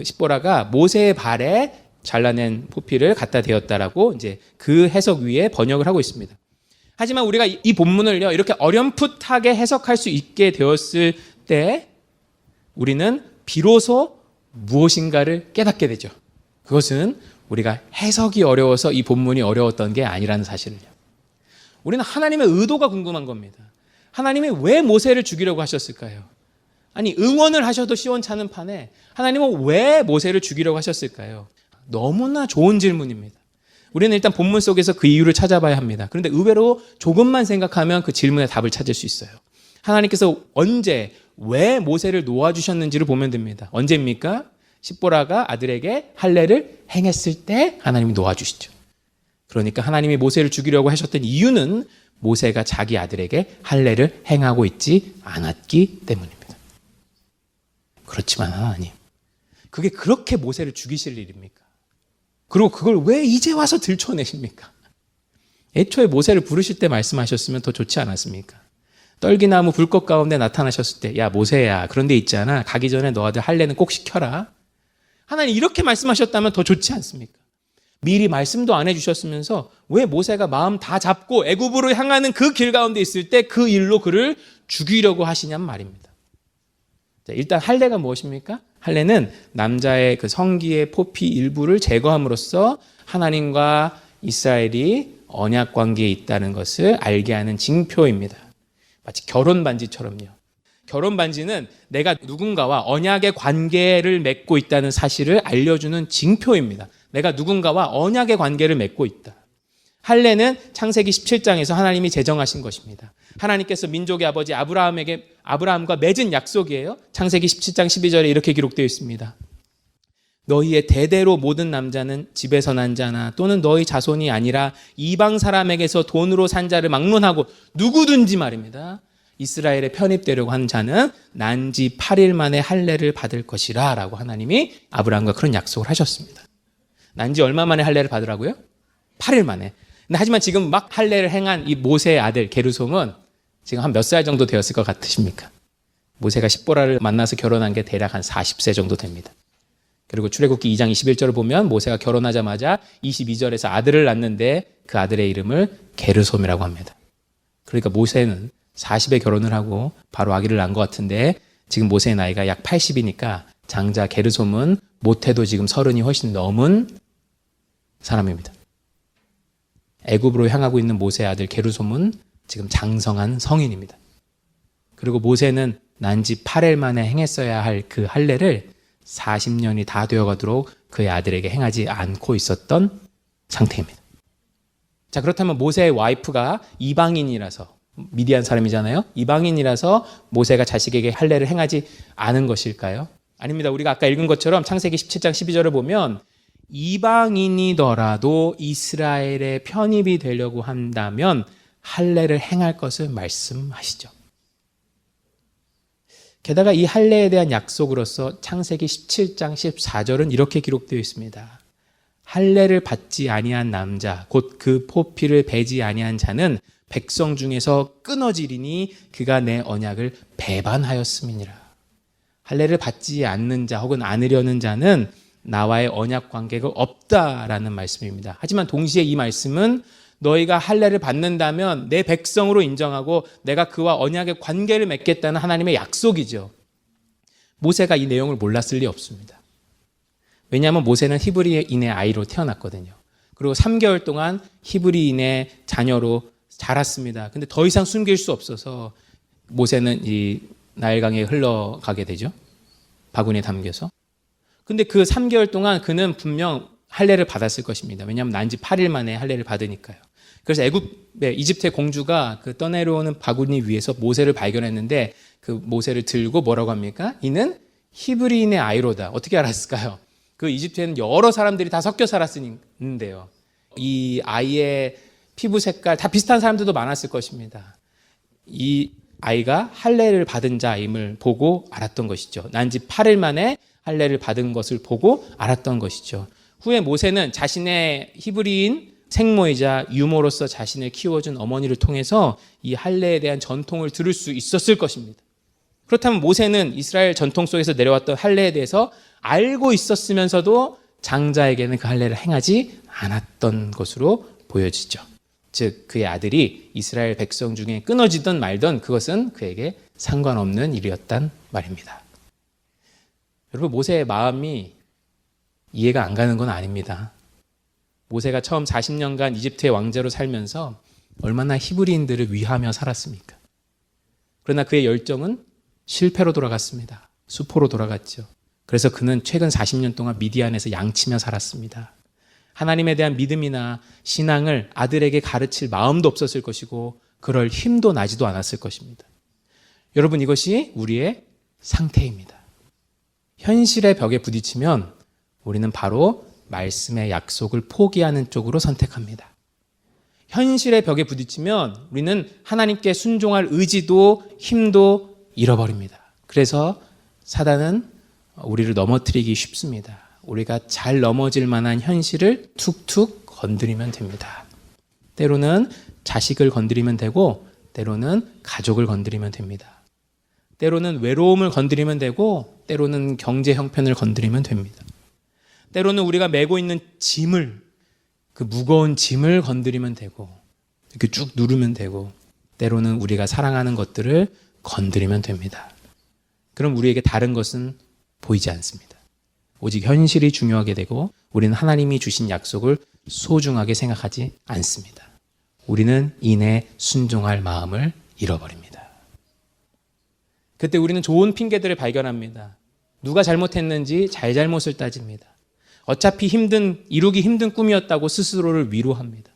십보라가 모세의 발에 잘라낸 포피를 갖다 대었다라고 이제 그 해석 위에 번역을 하고 있습니다. 하지만 우리가 이 본문을요 이렇게 어렴풋하게 해석할 수 있게 되었을 때 우리는 비로소 무엇인가를 깨닫게 되죠. 그것은 우리가 해석이 어려워서 이 본문이 어려웠던 게 아니라는 사실을요. 우리는 하나님의 의도가 궁금한 겁니다. 하나님이 왜 모세를 죽이려고 하셨을까요? 아니 응원을 하셔도 시원찮은 판에 하나님은 왜 모세를 죽이려고 하셨을까요? 너무나 좋은 질문입니다. 우리는 일단 본문 속에서 그 이유를 찾아봐야 합니다. 그런데 의외로 조금만 생각하면 그 질문의 답을 찾을 수 있어요. 하나님께서 언제, 왜 모세를 놓아주셨는지를 보면 됩니다. 언제입니까? 십보라가 아들에게 할례를 행했을 때 하나님이 놓아주시죠. 그러니까 하나님이 모세를 죽이려고 하셨던 이유는 모세가 자기 아들에게 할례를 행하고 있지 않았기 때문입니다. 그렇지만 하나님, 그게 그렇게 모세를 죽이실 일입니까? 그리고 그걸 왜 이제 와서 들춰내십니까? 애초에 모세를 부르실 때 말씀하셨으면 더 좋지 않았습니까? 떨기나무 불꽃 가운데 나타나셨을 때, 야 모세야, 그런 데 있잖아, 가기 전에 너 아들 할례는 꼭 시켜라. 하나님 이렇게 말씀하셨다면 더 좋지 않습니까? 미리 말씀도 안 해주셨으면서 왜 모세가 마음 다 잡고 애굽으로 향하는 그 길 가운데 있을 때 그 일로 그를 죽이려고 하시냔 말입니다. 자, 일단 할례가 무엇입니까? 할례는 남자의 그 성기의 포피 일부를 제거함으로써 하나님과 이스라엘이 언약 관계에 있다는 것을 알게 하는 징표입니다. 마치 결혼 반지처럼요. 결혼 반지는 내가 누군가와 언약의 관계를 맺고 있다는 사실을 알려주는 징표입니다. 내가 누군가와 언약의 관계를 맺고 있다. 할례는 창세기 17장에서 하나님이 제정하신 것입니다. 하나님께서 민족의 아버지 아브라함과 맺은 약속이에요. 창세기 17장 12절에 이렇게 기록되어 있습니다. 너희의 대대로 모든 남자는 집에서 난 자나 또는 너희 자손이 아니라 이방 사람에게서 돈으로 산 자를 막론하고 누구든지 말입니다. 이스라엘에 편입되려고 한 자는 난 지 8일 만에 할례를 받을 것이라 라고 하나님이 아브라함과 그런 약속을 하셨습니다. 난 지 얼마 만에 할례를 받으라고요? 8일 만에. 근데 하지만 지금 막 할례를 행한 이 모세의 아들 게르솜은 지금 한 몇 살 정도 되었을 것 같으십니까? 모세가 십보라를 만나서 결혼한 게 대략 한 40세 정도 됩니다. 그리고 출애굽기 2장 21절을 보면 모세가 결혼하자마자 22절에서 아들을 낳는데 그 아들의 이름을 게르솜이라고 합니다. 그러니까 모세는 40에 결혼을 하고 바로 아기를 낳은 것 같은데 지금 모세의 나이가 약 80이니까 장자 게르솜은 못해도 지금 30이 훨씬 넘은 사람입니다. 애굽으로 향하고 있는 모세의 아들 게르솜은 지금 장성한 성인입니다. 그리고 모세는 난지 8일 만에 행했어야 할 그 할례를 40년이 다 되어가도록 그의 아들에게 행하지 않고 있었던 상태입니다. 자, 그렇다면 모세의 와이프가 이방인이라서, 미디안 사람이잖아요. 이방인이라서 모세가 자식에게 할례를 행하지 않은 것일까요? 아닙니다. 우리가 아까 읽은 것처럼 창세기 17장 12절을 보면 이방인이더라도 이스라엘에 편입이 되려고 한다면 할례를 행할 것을 말씀하시죠. 게다가 이 할례에 대한 약속으로서 창세기 17장 14절은 이렇게 기록되어 있습니다. 할례를 받지 아니한 남자 곧 그 포피를 베지 아니한 자는 백성 중에서 끊어지리니 그가 내 언약을 배반하였음이니라. 할례를 받지 않는 자 혹은 않으려는 자는 나와의 언약 관계가 없다라는 말씀입니다. 하지만 동시에 이 말씀은 너희가 할례를 받는다면 내 백성으로 인정하고 내가 그와 언약의 관계를 맺겠다는 하나님의 약속이죠. 모세가 이 내용을 몰랐을 리 없습니다. 왜냐하면 모세는 히브리인의 아이로 태어났거든요. 그리고 3개월 동안 히브리인의 자녀로 자랐습니다. 근데 더 이상 숨길 수 없어서 모세는 이 나일강에 흘러가게 되죠. 바구니에 담겨서. 근데 그 3개월 동안 그는 분명 할례를 받았을 것입니다. 왜냐하면 난지 8일 만에 할례를 받으니까요. 그래서 이집트의 공주가 그 떠내려오는 바구니 위에서 모세를 발견했는데 그 모세를 들고 뭐라고 합니까? 이는 히브리인의 아이로다. 어떻게 알았을까요? 그 이집트에는 여러 사람들이 다 섞여 살았는데요. 이 아이의 피부 색깔 다 비슷한 사람들도 많았을 것입니다. 이 아이가 할례를 받은 자임을 보고 알았던 것이죠. 난지 8일 만에 할례를 받은 것을 보고 알았던 것이죠. 후에 모세는 자신의 히브리인 생모이자 유모로서 자신을 키워준 어머니를 통해서 이 할례에 대한 전통을 들을 수 있었을 것입니다. 그렇다면 모세는 이스라엘 전통 속에서 내려왔던 할례에 대해서 알고 있었으면서도 장자에게는 그 할례를 행하지 않았던 것으로 보여지죠. 즉 그의 아들이 이스라엘 백성 중에 끊어지든 말든 그것은 그에게 상관없는 일이었단 말입니다. 여러분, 모세의 마음이 이해가 안 가는 건 아닙니다. 모세가 처음 40년간 이집트의 왕자로 살면서 얼마나 히브리인들을 위하며 살았습니까? 그러나 그의 열정은 실패로 돌아갔습니다. 수포로 돌아갔죠. 그래서 그는 최근 40년 동안 미디안에서 양치며 살았습니다. 하나님에 대한 믿음이나 신앙을 아들에게 가르칠 마음도 없었을 것이고 그럴 힘도 나지도 않았을 것입니다. 여러분, 이것이 우리의 상태입니다. 현실의 벽에 부딪히면 우리는 바로 말씀의 약속을 포기하는 쪽으로 선택합니다. 현실의 벽에 부딪히면 우리는 하나님께 순종할 의지도 힘도 잃어버립니다. 그래서 사단은 우리를 넘어뜨리기 쉽습니다. 우리가 잘 넘어질 만한 현실을 툭툭 건드리면 됩니다. 때로는 자식을 건드리면 되고 때로는 가족을 건드리면 됩니다. 때로는 외로움을 건드리면 되고 때로는 경제 형편을 건드리면 됩니다. 때로는 우리가 메고 있는 짐을, 그 무거운 짐을 건드리면 되고 이렇게 쭉 누르면 되고 때로는 우리가 사랑하는 것들을 건드리면 됩니다. 그럼 우리에게 다른 것은 보이지 않습니다. 오직 현실이 중요하게 되고 우리는 하나님이 주신 약속을 소중하게 생각하지 않습니다. 우리는 이내 순종할 마음을 잃어버립니다. 그때 우리는 좋은 핑계들을 발견합니다. 누가 잘못했는지 잘잘못을 따집니다. 어차피 이루기 힘든 꿈이었다고 스스로를 위로합니다.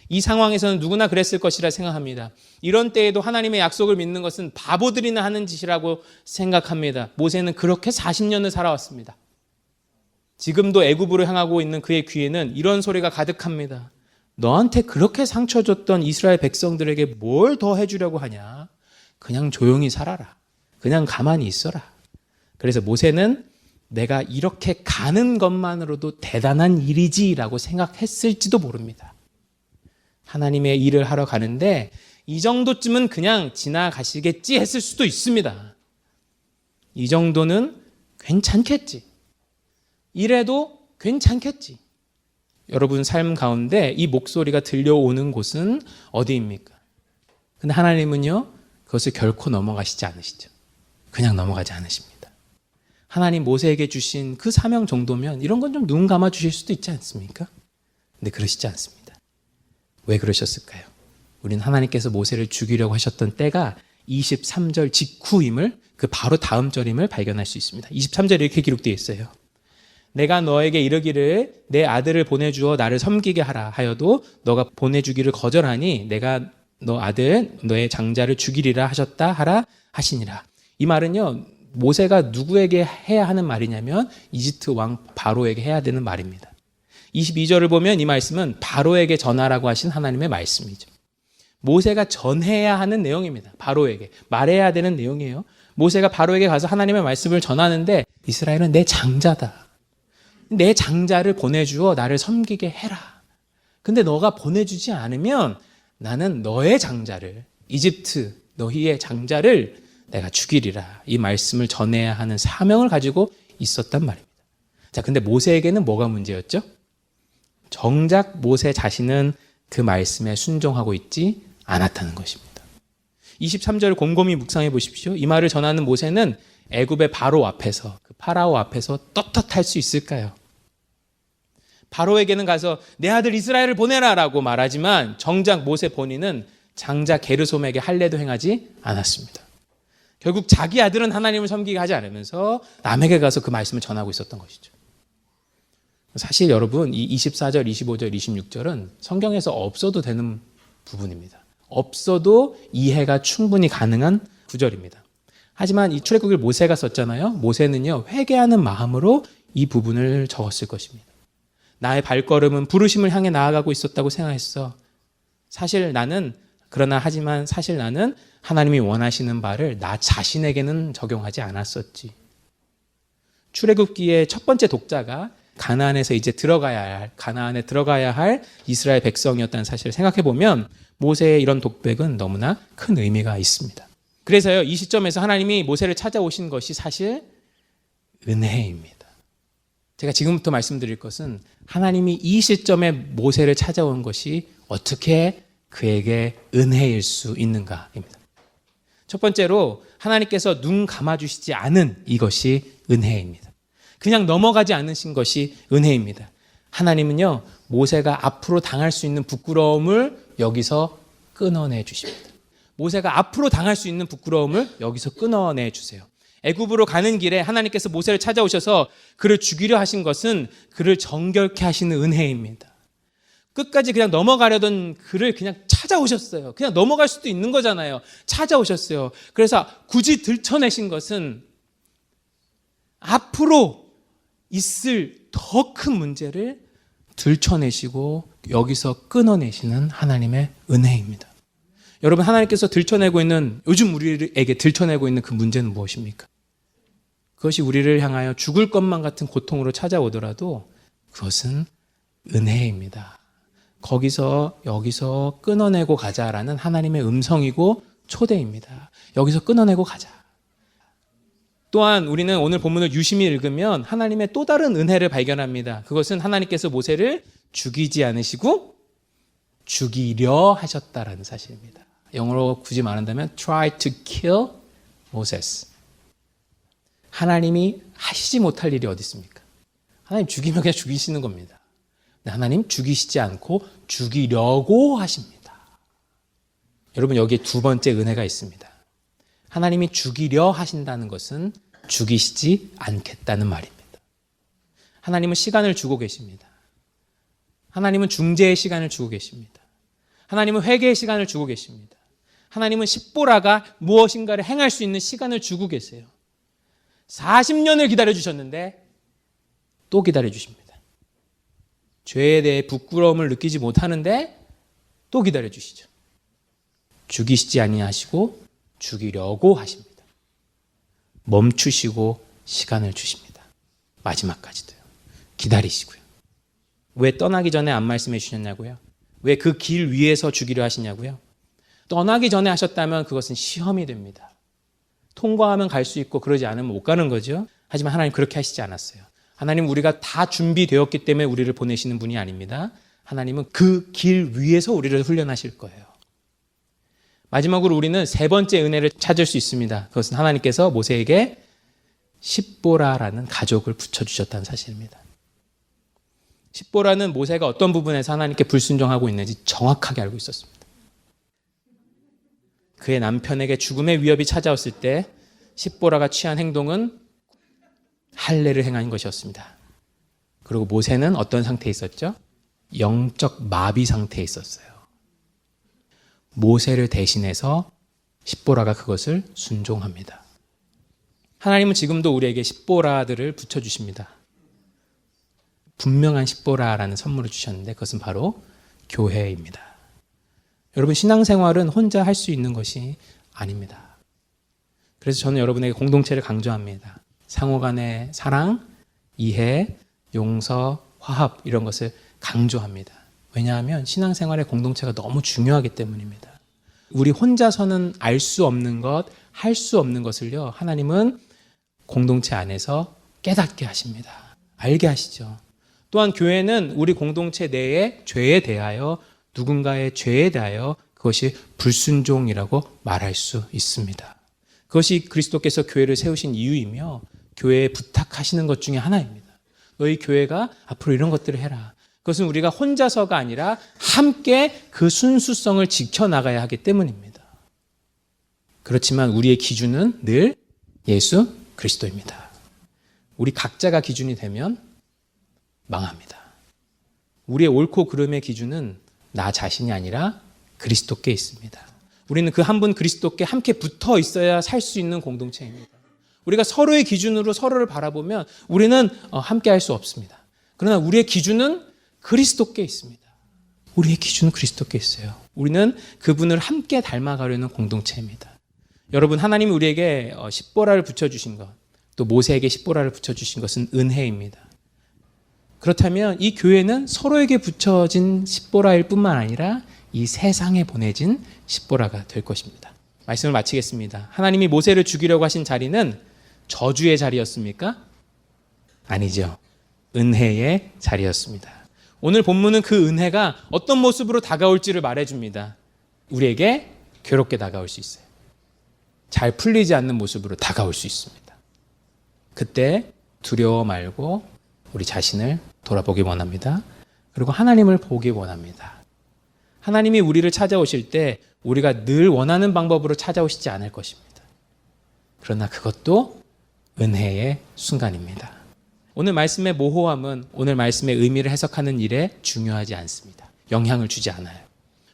이 상황에서는 누구나 그랬을 것이라 생각합니다. 이런 때에도 하나님의 약속을 믿는 것은 바보들이나 하는 짓이라고 생각합니다. 모세는 그렇게 40년을 살아왔습니다. 지금도 애굽으로 향하고 있는 그의 귀에는 이런 소리가 가득합니다. 너한테 그렇게 상처 줬던 이스라엘 백성들에게 뭘 더 해주려고 하냐? 그냥 조용히 살아라. 그냥 가만히 있어라. 그래서 모세는 내가 이렇게 가는 것만으로도 대단한 일이지라고 생각했을지도 모릅니다. 하나님의 일을 하러 가는데 이 정도쯤은 그냥 지나가시겠지 했을 수도 있습니다. 이 정도는 괜찮겠지. 이래도 괜찮겠지. 여러분 삶 가운데 이 목소리가 들려오는 곳은 어디입니까? 근데 하나님은요, 그것을 결코 넘어가시지 않으시죠. 그냥 넘어가지 않으십니다. 하나님 모세에게 주신 그 사명 정도면 이런 건 좀 눈 감아 주실 수도 있지 않습니까? 근데 그러시지 않습니다. 왜 그러셨을까요? 우리는 하나님께서 모세를 죽이려고 하셨던 때가 23절 직후임을, 그 바로 다음 절임을 발견할 수 있습니다. 23절에 이렇게 기록되어 있어요. 내가 너에게 이르기를 내 아들을 보내주어 나를 섬기게 하라 하여도 너가 보내주기를 거절하니 내가 너 아들 너의 장자를 죽이리라 하셨다 하라 하시니라. 이 말은요, 모세가 누구에게 해야 하는 말이냐면 이집트 왕 바로에게 해야 되는 말입니다. 22절을 보면 이 말씀은 바로에게 전하라고 하신 하나님의 말씀이죠. 모세가 전해야 하는 내용입니다. 바로에게 말해야 되는 내용이에요. 모세가 바로에게 가서 하나님의 말씀을 전하는데 이스라엘은 내 장자다. 내 장자를 보내주어 나를 섬기게 해라. 근데 너가 보내주지 않으면 나는 너의 장자를, 이집트 너희의 장자를 내가 죽이리라. 이 말씀을 전해야 하는 사명을 가지고 있었단 말입니다. 자, 근데 모세에게는 뭐가 문제였죠? 정작 모세 자신은 그 말씀에 순종하고 있지 않았다는 것입니다. 23절을 곰곰이 묵상해 보십시오. 이 말을 전하는 모세는 애굽의 바로 앞에서, 그 파라오 앞에서 떳떳할 수 있을까요? 바로에게는 가서 내 아들 이스라엘을 보내라라고 말하지만 정작 모세 본인은 장자 게르솜에게 할례도 행하지 않았습니다. 결국 자기 아들은 하나님을 섬기게 하지 않으면서 남에게 가서 그 말씀을 전하고 있었던 것이죠. 사실 여러분, 이 24절, 25절, 26절은 성경에서 없어도 되는 부분입니다. 없어도 이해가 충분히 가능한 구절입니다. 하지만 이 출애굽기를 모세가 썼잖아요. 모세는요, 회개하는 마음으로 이 부분을 적었을 것입니다. 나의 발걸음은 부르심을 향해 나아가고 있었다고 생각했어. 하지만 사실 나는 하나님이 원하시는 바를 나 자신에게는 적용하지 않았었지. 출애굽기의 첫 번째 독자가 가나안에 들어가야 할 이스라엘 백성이었다는 사실을 생각해 보면 모세의 이런 독백은 너무나 큰 의미가 있습니다. 그래서요, 이 시점에서 하나님이 모세를 찾아오신 것이 사실 은혜입니다. 제가 지금부터 말씀드릴 것은 하나님이 이 시점에 모세를 찾아온 것이 어떻게 그에게 은혜일 수 있는가입니다. 첫 번째로 하나님께서 눈 감아주시지 않은 이것이 은혜입니다. 그냥 넘어가지 않으신 것이 은혜입니다. 하나님은요, 모세가 앞으로 당할 수 있는 부끄러움을 여기서 끊어내 주십니다. 모세가 앞으로 당할 수 있는 부끄러움을 여기서 끊어내 주세요. 애굽으로 가는 길에 하나님께서 모세를 찾아오셔서 그를 죽이려 하신 것은 그를 정결케 하시는 은혜입니다. 끝까지 그냥 넘어가려던 그를 그냥 찾아오셨어요. 그냥 넘어갈 수도 있는 거잖아요. 찾아오셨어요. 그래서 굳이 들춰내신 것은 앞으로 있을 더 큰 문제를 들춰내시고 여기서 끊어내시는 하나님의 은혜입니다. 여러분, 하나님께서 들춰내고 있는, 요즘 우리에게 들춰내고 있는 그 문제는 무엇입니까? 그것이 우리를 향하여 죽을 것만 같은 고통으로 찾아오더라도 그것은 은혜입니다. 거기서 여기서 끊어내고 가자라는 하나님의 음성이고 초대입니다. 여기서 끊어내고 가자. 또한 우리는 오늘 본문을 유심히 읽으면 하나님의 또 다른 은혜를 발견합니다. 그것은 하나님께서 모세를 죽이지 않으시고 죽이려 하셨다라는 사실입니다. 영어로 굳이 말한다면 try to kill Moses. 하나님이 하시지 못할 일이 어디 있습니까? 하나님 죽이면 그냥 죽이시는 겁니다. 하나님 죽이시지 않고 죽이려고 하십니다. 여러분, 여기에 두 번째 은혜가 있습니다. 하나님이 죽이려 하신다는 것은 죽이시지 않겠다는 말입니다. 하나님은 시간을 주고 계십니다. 하나님은 중재의 시간을 주고 계십니다. 하나님은 회개의 시간을 주고 계십니다. 하나님은 십보라가 무엇인가를 행할 수 있는 시간을 주고 계세요. 40년을 기다려주셨는데 또 기다려주십니다. 죄에 대해 부끄러움을 느끼지 못하는데 또 기다려주시죠. 죽이시지 아니하시고 죽이려고 하십니다. 멈추시고 시간을 주십니다. 마지막까지도요. 기다리시고요. 왜 떠나기 전에 안 말씀해 주셨냐고요? 왜 그 길 위에서 죽이려 하시냐고요? 떠나기 전에 하셨다면 그것은 시험이 됩니다. 통과하면 갈 수 있고 그러지 않으면 못 가는 거죠. 하지만 하나님 그렇게 하시지 않았어요. 하나님 우리가 다 준비되었기 때문에 우리를 보내시는 분이 아닙니다. 하나님은 그 길 위에서 우리를 훈련하실 거예요. 마지막으로 우리는 세 번째 은혜를 찾을 수 있습니다. 그것은 하나님께서 모세에게 십보라라는 가족을 붙여주셨다는 사실입니다. 십보라는 모세가 어떤 부분에서 하나님께 불순종하고 있는지 정확하게 알고 있었습니다. 그의 남편에게 죽음의 위협이 찾아왔을 때 십보라가 취한 행동은 할례를 행한 것이었습니다. 그리고 모세는 어떤 상태에 있었죠? 영적 마비 상태에 있었어요. 모세를 대신해서 십보라가 그것을 순종합니다. 하나님은 지금도 우리에게 십보라들을 붙여주십니다. 분명한 십보라라는 선물을 주셨는데 그것은 바로 교회입니다. 여러분, 신앙생활은 혼자 할 수 있는 것이 아닙니다. 그래서 저는 여러분에게 공동체를 강조합니다. 상호 간의 사랑, 이해, 용서, 화합 이런 것을 강조합니다. 왜냐하면 신앙생활의 공동체가 너무 중요하기 때문입니다. 우리 혼자서는 알 수 없는 것, 할 수 없는 것을요, 하나님은 공동체 안에서 깨닫게 하십니다. 알게 하시죠. 또한 교회는 우리 공동체 내의 죄에 대하여, 누군가의 죄에 대하여 그것이 불순종이라고 말할 수 있습니다. 그것이 그리스도께서 교회를 세우신 이유이며 교회에 부탁하시는 것 중에 하나입니다. 너희 교회가 앞으로 이런 것들을 해라. 그것은 우리가 혼자서가 아니라 함께 그 순수성을 지켜나가야 하기 때문입니다. 그렇지만 우리의 기준은 늘 예수 그리스도입니다. 우리 각자가 기준이 되면 망합니다. 우리의 옳고 그름의 기준은 나 자신이 아니라 그리스도께 있습니다. 우리는 그 한 분 그리스도께 함께 붙어 있어야 살 수 있는 공동체입니다. 우리가 서로의 기준으로 서로를 바라보면 우리는 함께 할 수 없습니다. 그러나 우리의 기준은 그리스도께 있습니다. 우리의 기준은 그리스도께 있어요. 우리는 그분을 함께 닮아가려는 공동체입니다. 여러분, 하나님이 우리에게 십보라를 붙여주신 것, 또 모세에게 십보라를 붙여주신 것은 은혜입니다. 그렇다면 이 교회는 서로에게 붙여진 십보라일 뿐만 아니라 이 세상에 보내진 십보라가 될 것입니다. 말씀을 마치겠습니다. 하나님이 모세를 죽이려고 하신 자리는 저주의 자리였습니까? 아니죠. 은혜의 자리였습니다. 오늘 본문은 그 은혜가 어떤 모습으로 다가올지를 말해줍니다. 우리에게 괴롭게 다가올 수 있어요. 잘 풀리지 않는 모습으로 다가올 수 있습니다. 그때 두려워 말고 우리 자신을 돌아보기 원합니다. 그리고 하나님을 보기 원합니다. 하나님이 우리를 찾아오실 때 우리가 늘 원하는 방법으로 찾아오시지 않을 것입니다. 그러나 그것도 은혜의 순간입니다. 오늘 말씀의 모호함은 오늘 말씀의 의미를 해석하는 일에 중요하지 않습니다. 영향을 주지 않아요.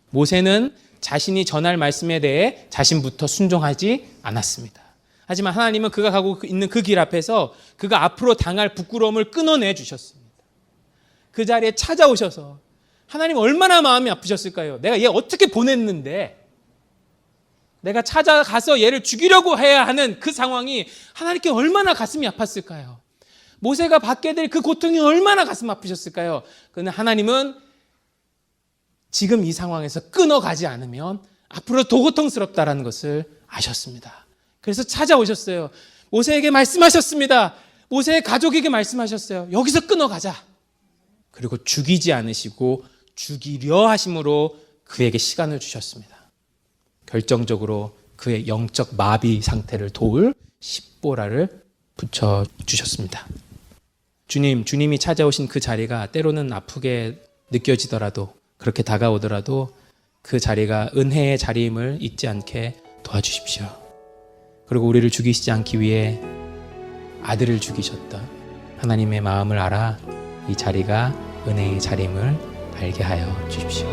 모세는 자신이 전할 말씀에 대해 자신부터 순종하지 않았습니다. 하지만 하나님은 그가 가고 있는 그 길 앞에서 그가 앞으로 당할 부끄러움을 끊어내 주셨습니다. 그 자리에 찾아오셔서 하나님 얼마나 마음이 아프셨을까요? 내가 얘 어떻게 보냈는데 내가 찾아가서 얘를 죽이려고 해야 하는 그 상황이 하나님께 얼마나 가슴이 아팠을까요? 모세가 받게 될 그 고통이 얼마나 가슴 아프셨을까요? 그런데 하나님은 지금 이 상황에서 끊어가지 않으면 앞으로 더 고통스럽다라는 것을 아셨습니다. 그래서 찾아오셨어요. 모세에게 말씀하셨습니다. 모세의 가족에게 말씀하셨어요. 여기서 끊어가자. 그리고 죽이지 않으시고 죽이려 하심으로 그에게 시간을 주셨습니다. 결정적으로 그의 영적 마비 상태를 도울 십보라를 붙여주셨습니다. 주님이 찾아오신 그 자리가 때로는 아프게 느껴지더라도 그렇게 다가오더라도 그 자리가 은혜의 자리임을 잊지 않게 도와주십시오. 그리고 우리를 죽이시지 않기 위해 아들을 죽이셨다. 하나님의 마음을 알아 이 자리가 은혜의 자리임을 알게 하여 주십시오.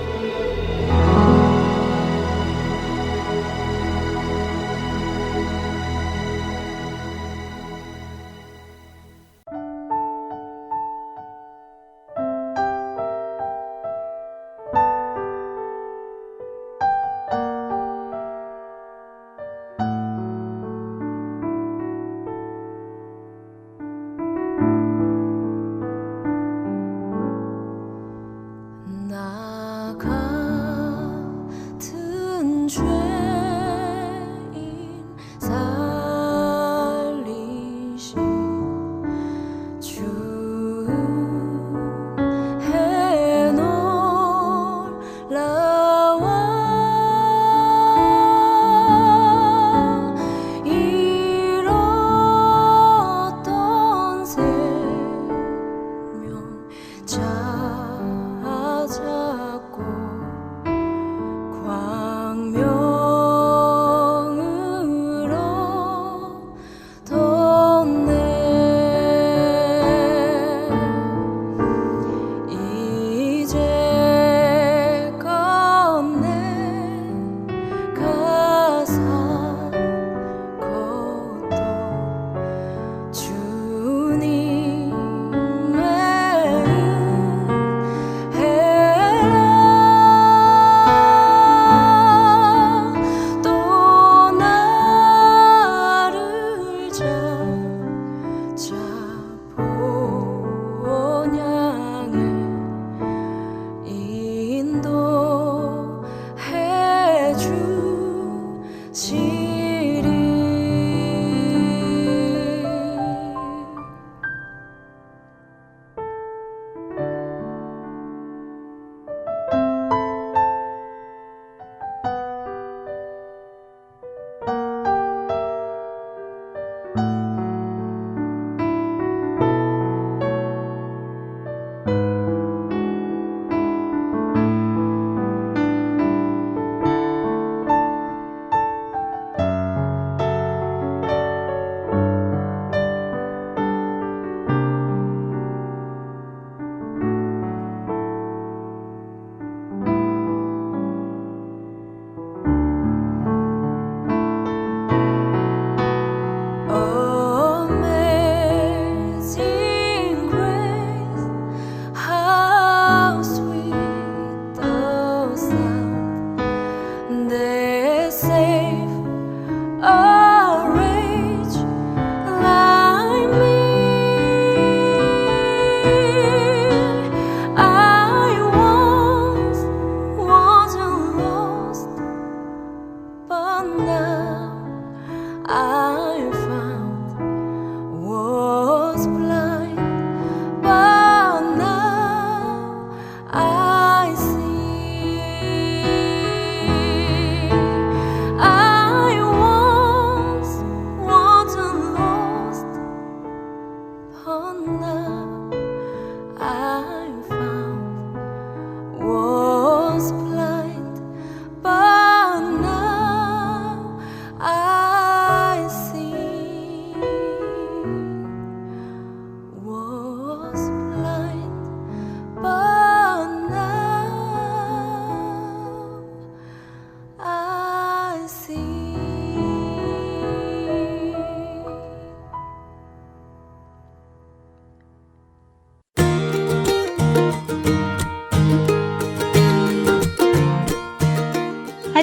나가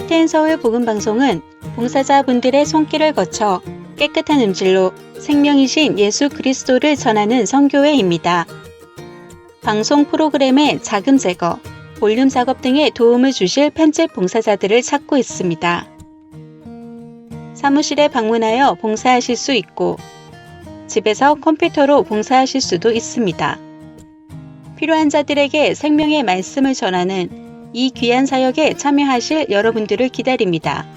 하트앤 서울 복음방송은 봉사자분들의 손길을 거쳐 깨끗한 음질로 생명이신 예수 그리스도를 전하는 선교회입니다. 방송 프로그램의 자금 제거, 볼륨 작업 등의 도움을 주실 편집 봉사자들을 찾고 있습니다. 사무실에 방문하여 봉사하실 수 있고 집에서 컴퓨터로 봉사하실 수도 있습니다. 필요한 자들에게 생명의 말씀을 전하는 이 귀한 사역에 참여하실 여러분들을 기다립니다.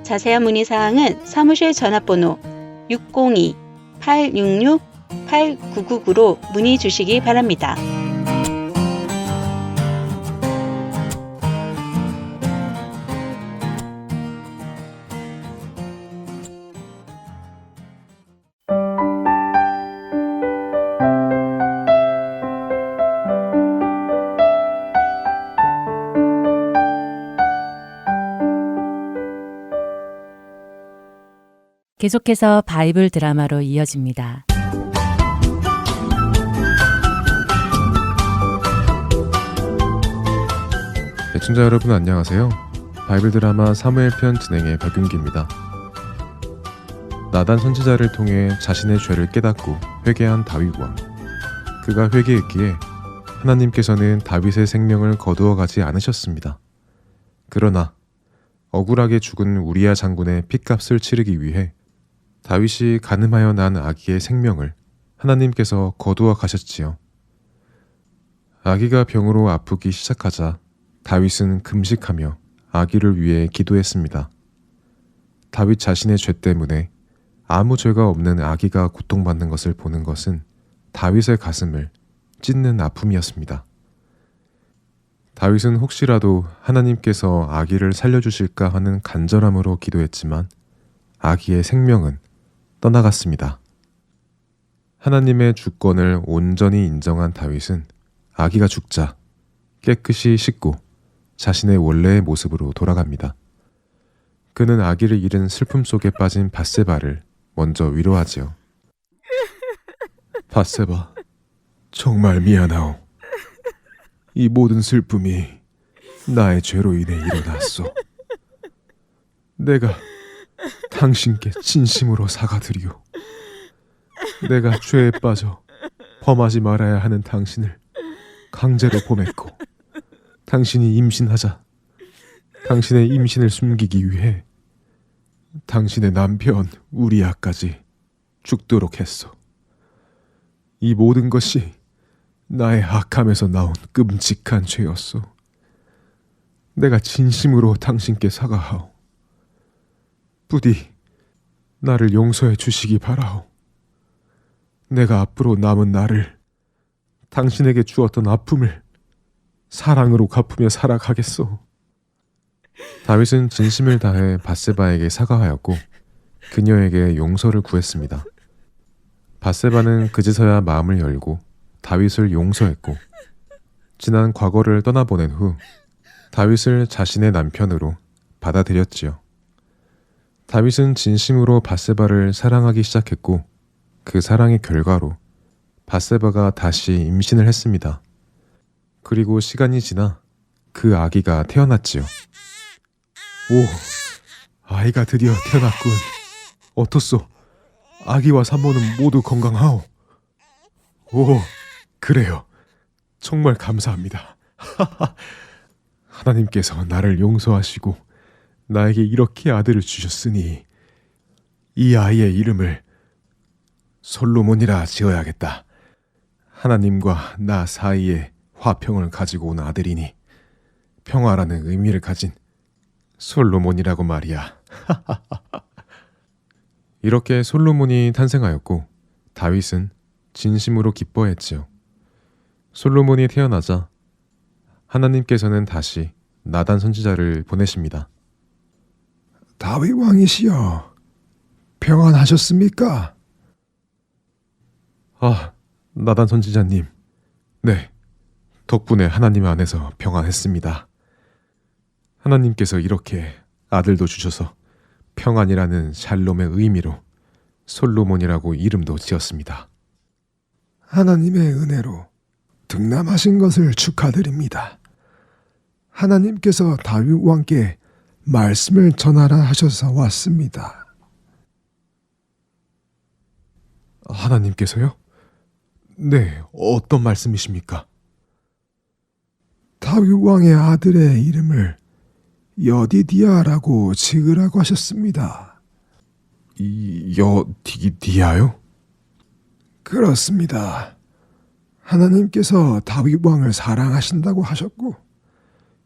자세한 문의사항은 사무실 전화번호 602-866-8999로 문의 주시기 바랍니다. 계속해서 바이블 드라마로 이어집니다. 애청자 여러분 안녕하세요. 바이블 드라마 사무엘편 진행의 박윤기입니다. 나단 선지자를 통해 자신의 죄를 깨닫고 회개한 다윗 왕. 그가 회개했기에 하나님께서는 다윗의 생명을 거두어 가지 않으셨습니다. 그러나 억울하게 죽은 우리야 장군의 핏값을 치르기 위해 다윗이 간음하여 난 아기의 생명을 하나님께서 거두어 가셨지요. 아기가 병으로 아프기 시작하자 다윗은 금식하며 아기를 위해 기도했습니다. 다윗 자신의 죄 때문에 아무 죄가 없는 아기가 고통받는 것을 보는 것은 다윗의 가슴을 찢는 아픔이었습니다. 다윗은 혹시라도 하나님께서 아기를 살려주실까 하는 간절함으로 기도했지만 아기의 생명은 떠나갔습니다. 하나님의 주권을 온전히 인정한 다윗은 아기가 죽자 깨끗이 씻고 자신의 원래의 모습으로 돌아갑니다. 그는 아기를 잃은 슬픔 속에 빠진 밧세바를 먼저 위로하지요. 밧세바, 정말 미안하오. 이 모든 슬픔이 나의 죄로 인해 일어났소. 내가 당신께 진심으로 사과드리오. 내가 죄에 빠져 범하지 말아야 하는 당신을 강제로 보냈고 당신이 임신하자 당신의 임신을 숨기기 위해 당신의 남편 우리아까지 죽도록 했소. 이 모든 것이 나의 악함에서 나온 끔찍한 죄였소. 내가 진심으로 당신께 사과하오. 부디 나를 용서해 주시기 바라오. 내가 앞으로 남은 나를 당신에게 주었던 아픔을 사랑으로 갚으며 살아가겠소. 다윗은 진심을 다해 밧세바에게 사과하였고 그녀에게 용서를 구했습니다. 밧세바는 그제서야 마음을 열고 다윗을 용서했고 지난 과거를 떠나보낸 후 다윗을 자신의 남편으로 받아들였지요. 다윗은 진심으로 밧세바를 사랑하기 시작했고 그 사랑의 결과로 밧세바가 다시 임신을 했습니다. 그리고 시간이 지나 그 아기가 태어났지요. 오, 아이가 드디어 태어났군. 어떻소? 아기와 산모는 모두 건강하오. 오, 그래요. 정말 감사합니다. 하나님께서 나를 용서하시고 나에게 이렇게 아들을 주셨으니 이 아이의 이름을 솔로몬이라 지어야겠다. 하나님과 나 사이에 화평을 가지고 온 아들이니 평화라는 의미를 가진 솔로몬이라고 말이야. 이렇게 솔로몬이 탄생하였고 다윗은 진심으로 기뻐했지요. 솔로몬이 태어나자 하나님께서는 다시 나단 선지자를 보내십니다. 다윗 왕이시여, 평안하셨습니까? 아, 나단 선지자님. 네, 덕분에 하나님 안에서 평안했습니다. 하나님께서 이렇게 아들도 주셔서 평안이라는 샬롬의 의미로 솔로몬이라고 이름도 지었습니다. 하나님의 은혜로 득남하신 것을 축하드립니다. 하나님께서 다윗 왕께 말씀을 전하라 하셔서 왔습니다. 하나님께서요? 네, 어떤 말씀이십니까? 다윗 왕의 아들의 이름을 여디디아라고 지으라고 하셨습니다. 여디디아요? 그렇습니다. 하나님께서 다윗 왕을 사랑하신다고 하셨고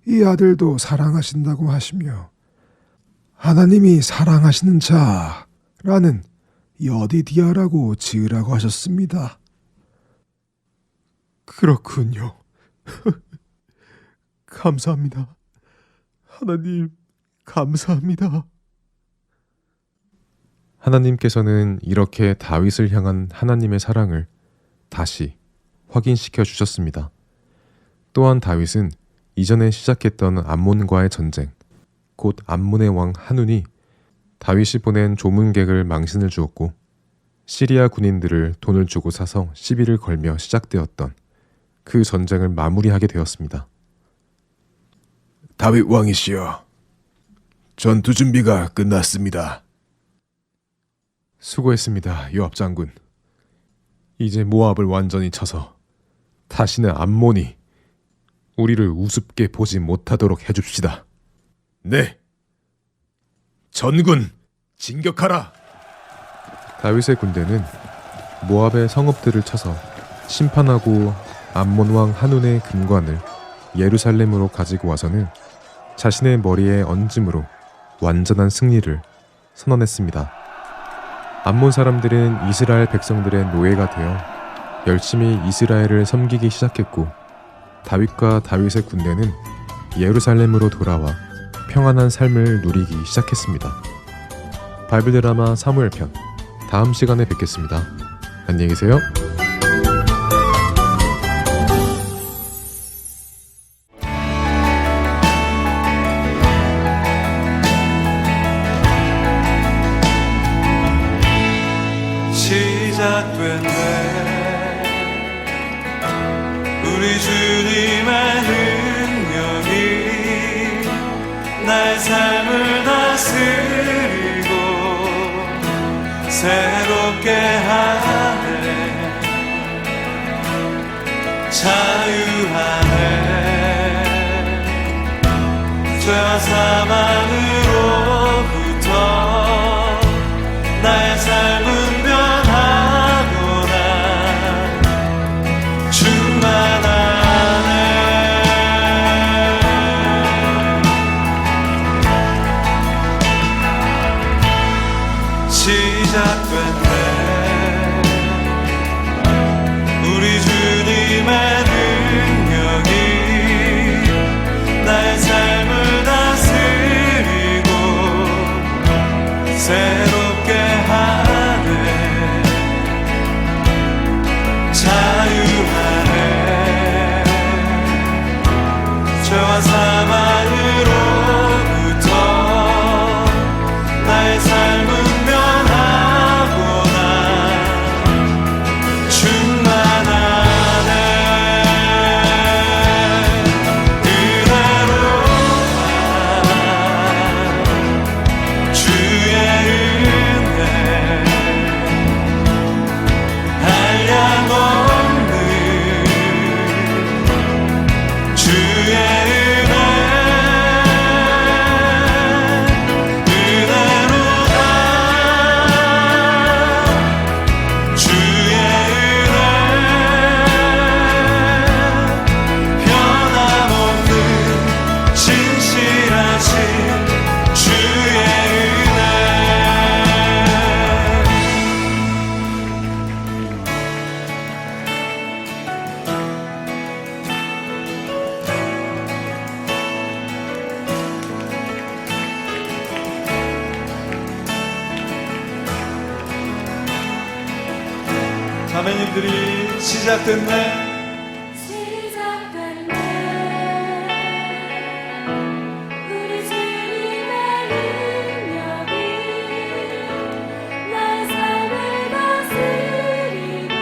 이 아들도 사랑하신다고 하시며 하나님이 사랑하시는 자라는 여디디아라고 지으라고 하셨습니다. 그렇군요. 감사합니다. 하나님, 감사합니다. 하나님께서는 이렇게 다윗을 향한 하나님의 사랑을 다시 확인시켜 주셨습니다. 또한 다윗은 이전에 시작했던 암몬과의 전쟁, 곧 암몬의 왕 한운이 다윗이 보낸 조문객을 망신을 주었고 시리아 군인들을 돈을 주고 사서 시비를 걸며 시작되었던 그 전쟁을 마무리하게 되었습니다. 다윗 왕이시여, 전투 준비가 끝났습니다. 수고했습니다, 요압 장군. 이제 모압을 완전히 쳐서 다시는 암몬이 우리를 우습게 보지 못하도록 해줍시다. 네, 전군 진격하라. 다윗의 군대는 모압의 성읍들을 쳐서 심판하고 암몬 왕 한운의 금관을 예루살렘으로 가지고 와서는 자신의 머리에 얹음으로 완전한 승리를 선언했습니다. 암몬 사람들은 이스라엘 백성들의 노예가 되어 열심히 이스라엘을 섬기기 시작했고 다윗과 다윗의 군대는 예루살렘으로 돌아와 평안한 삶을 누리기 시작했습니다. 바이블 드라마 사무엘편 다음 시간에 뵙겠습니다. 안녕히 계세요. 시작됐네 우리 주님의 능력이 나의 삶을 다스리고 새롭게 하네 자유하네 죄와 사망으로부터 나의 삶은 변하구나 충만하네 시작됐네 우리 주님의 능력이 나의 삶을 다스리고 새롭게 하네 자유하네 죄와 사망으로부터 나의 삶은 변하구나 충만하네 그대로만 주의 은혜 한량없는 주의 은혜로다 주의 은혜 변함없는 진실하신 주의 은혜 자매님들이 시작됐네 우리 주님의 능력이 나의 삶을 다스리고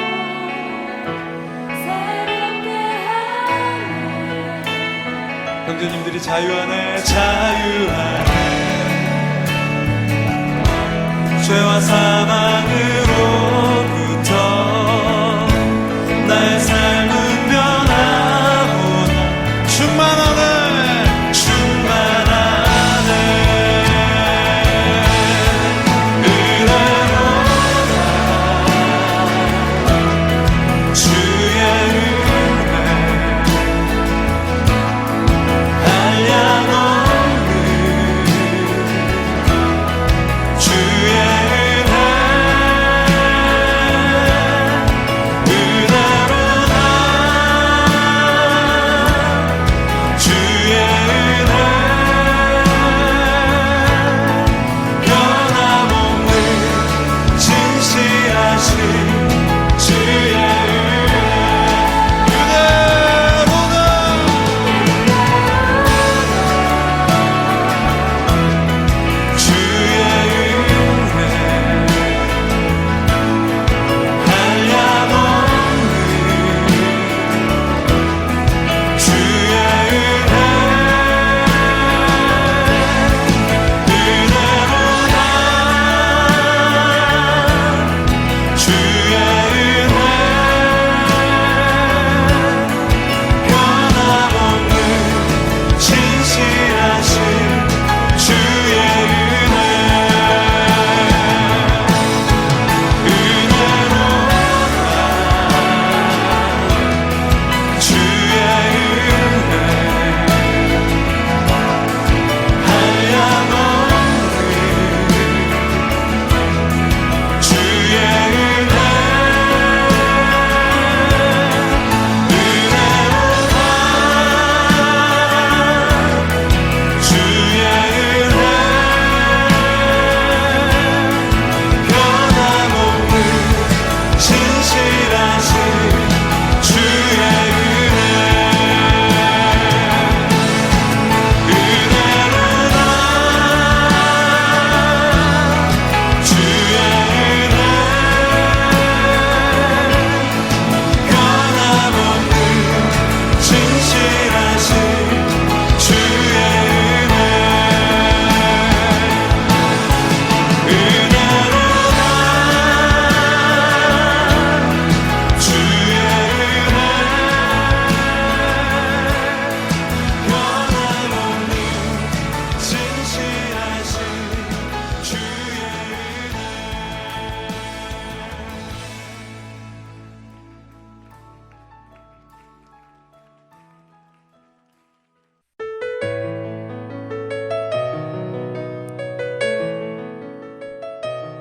새롭게 하네 형제님들이 자유하네 자유하네 죄와 사망으로부터 나의 삶은 변화보다 충만하네 충만하네 은혜로다 주의 은혜 한량없는 주의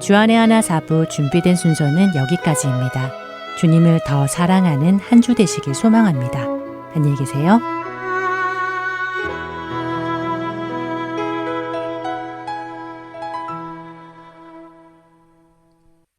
주안의 하나 4부 준비된 순서는 여기까지입니다. 주님을 더 사랑하는 한 주 되시길 소망합니다. 안녕히 계세요.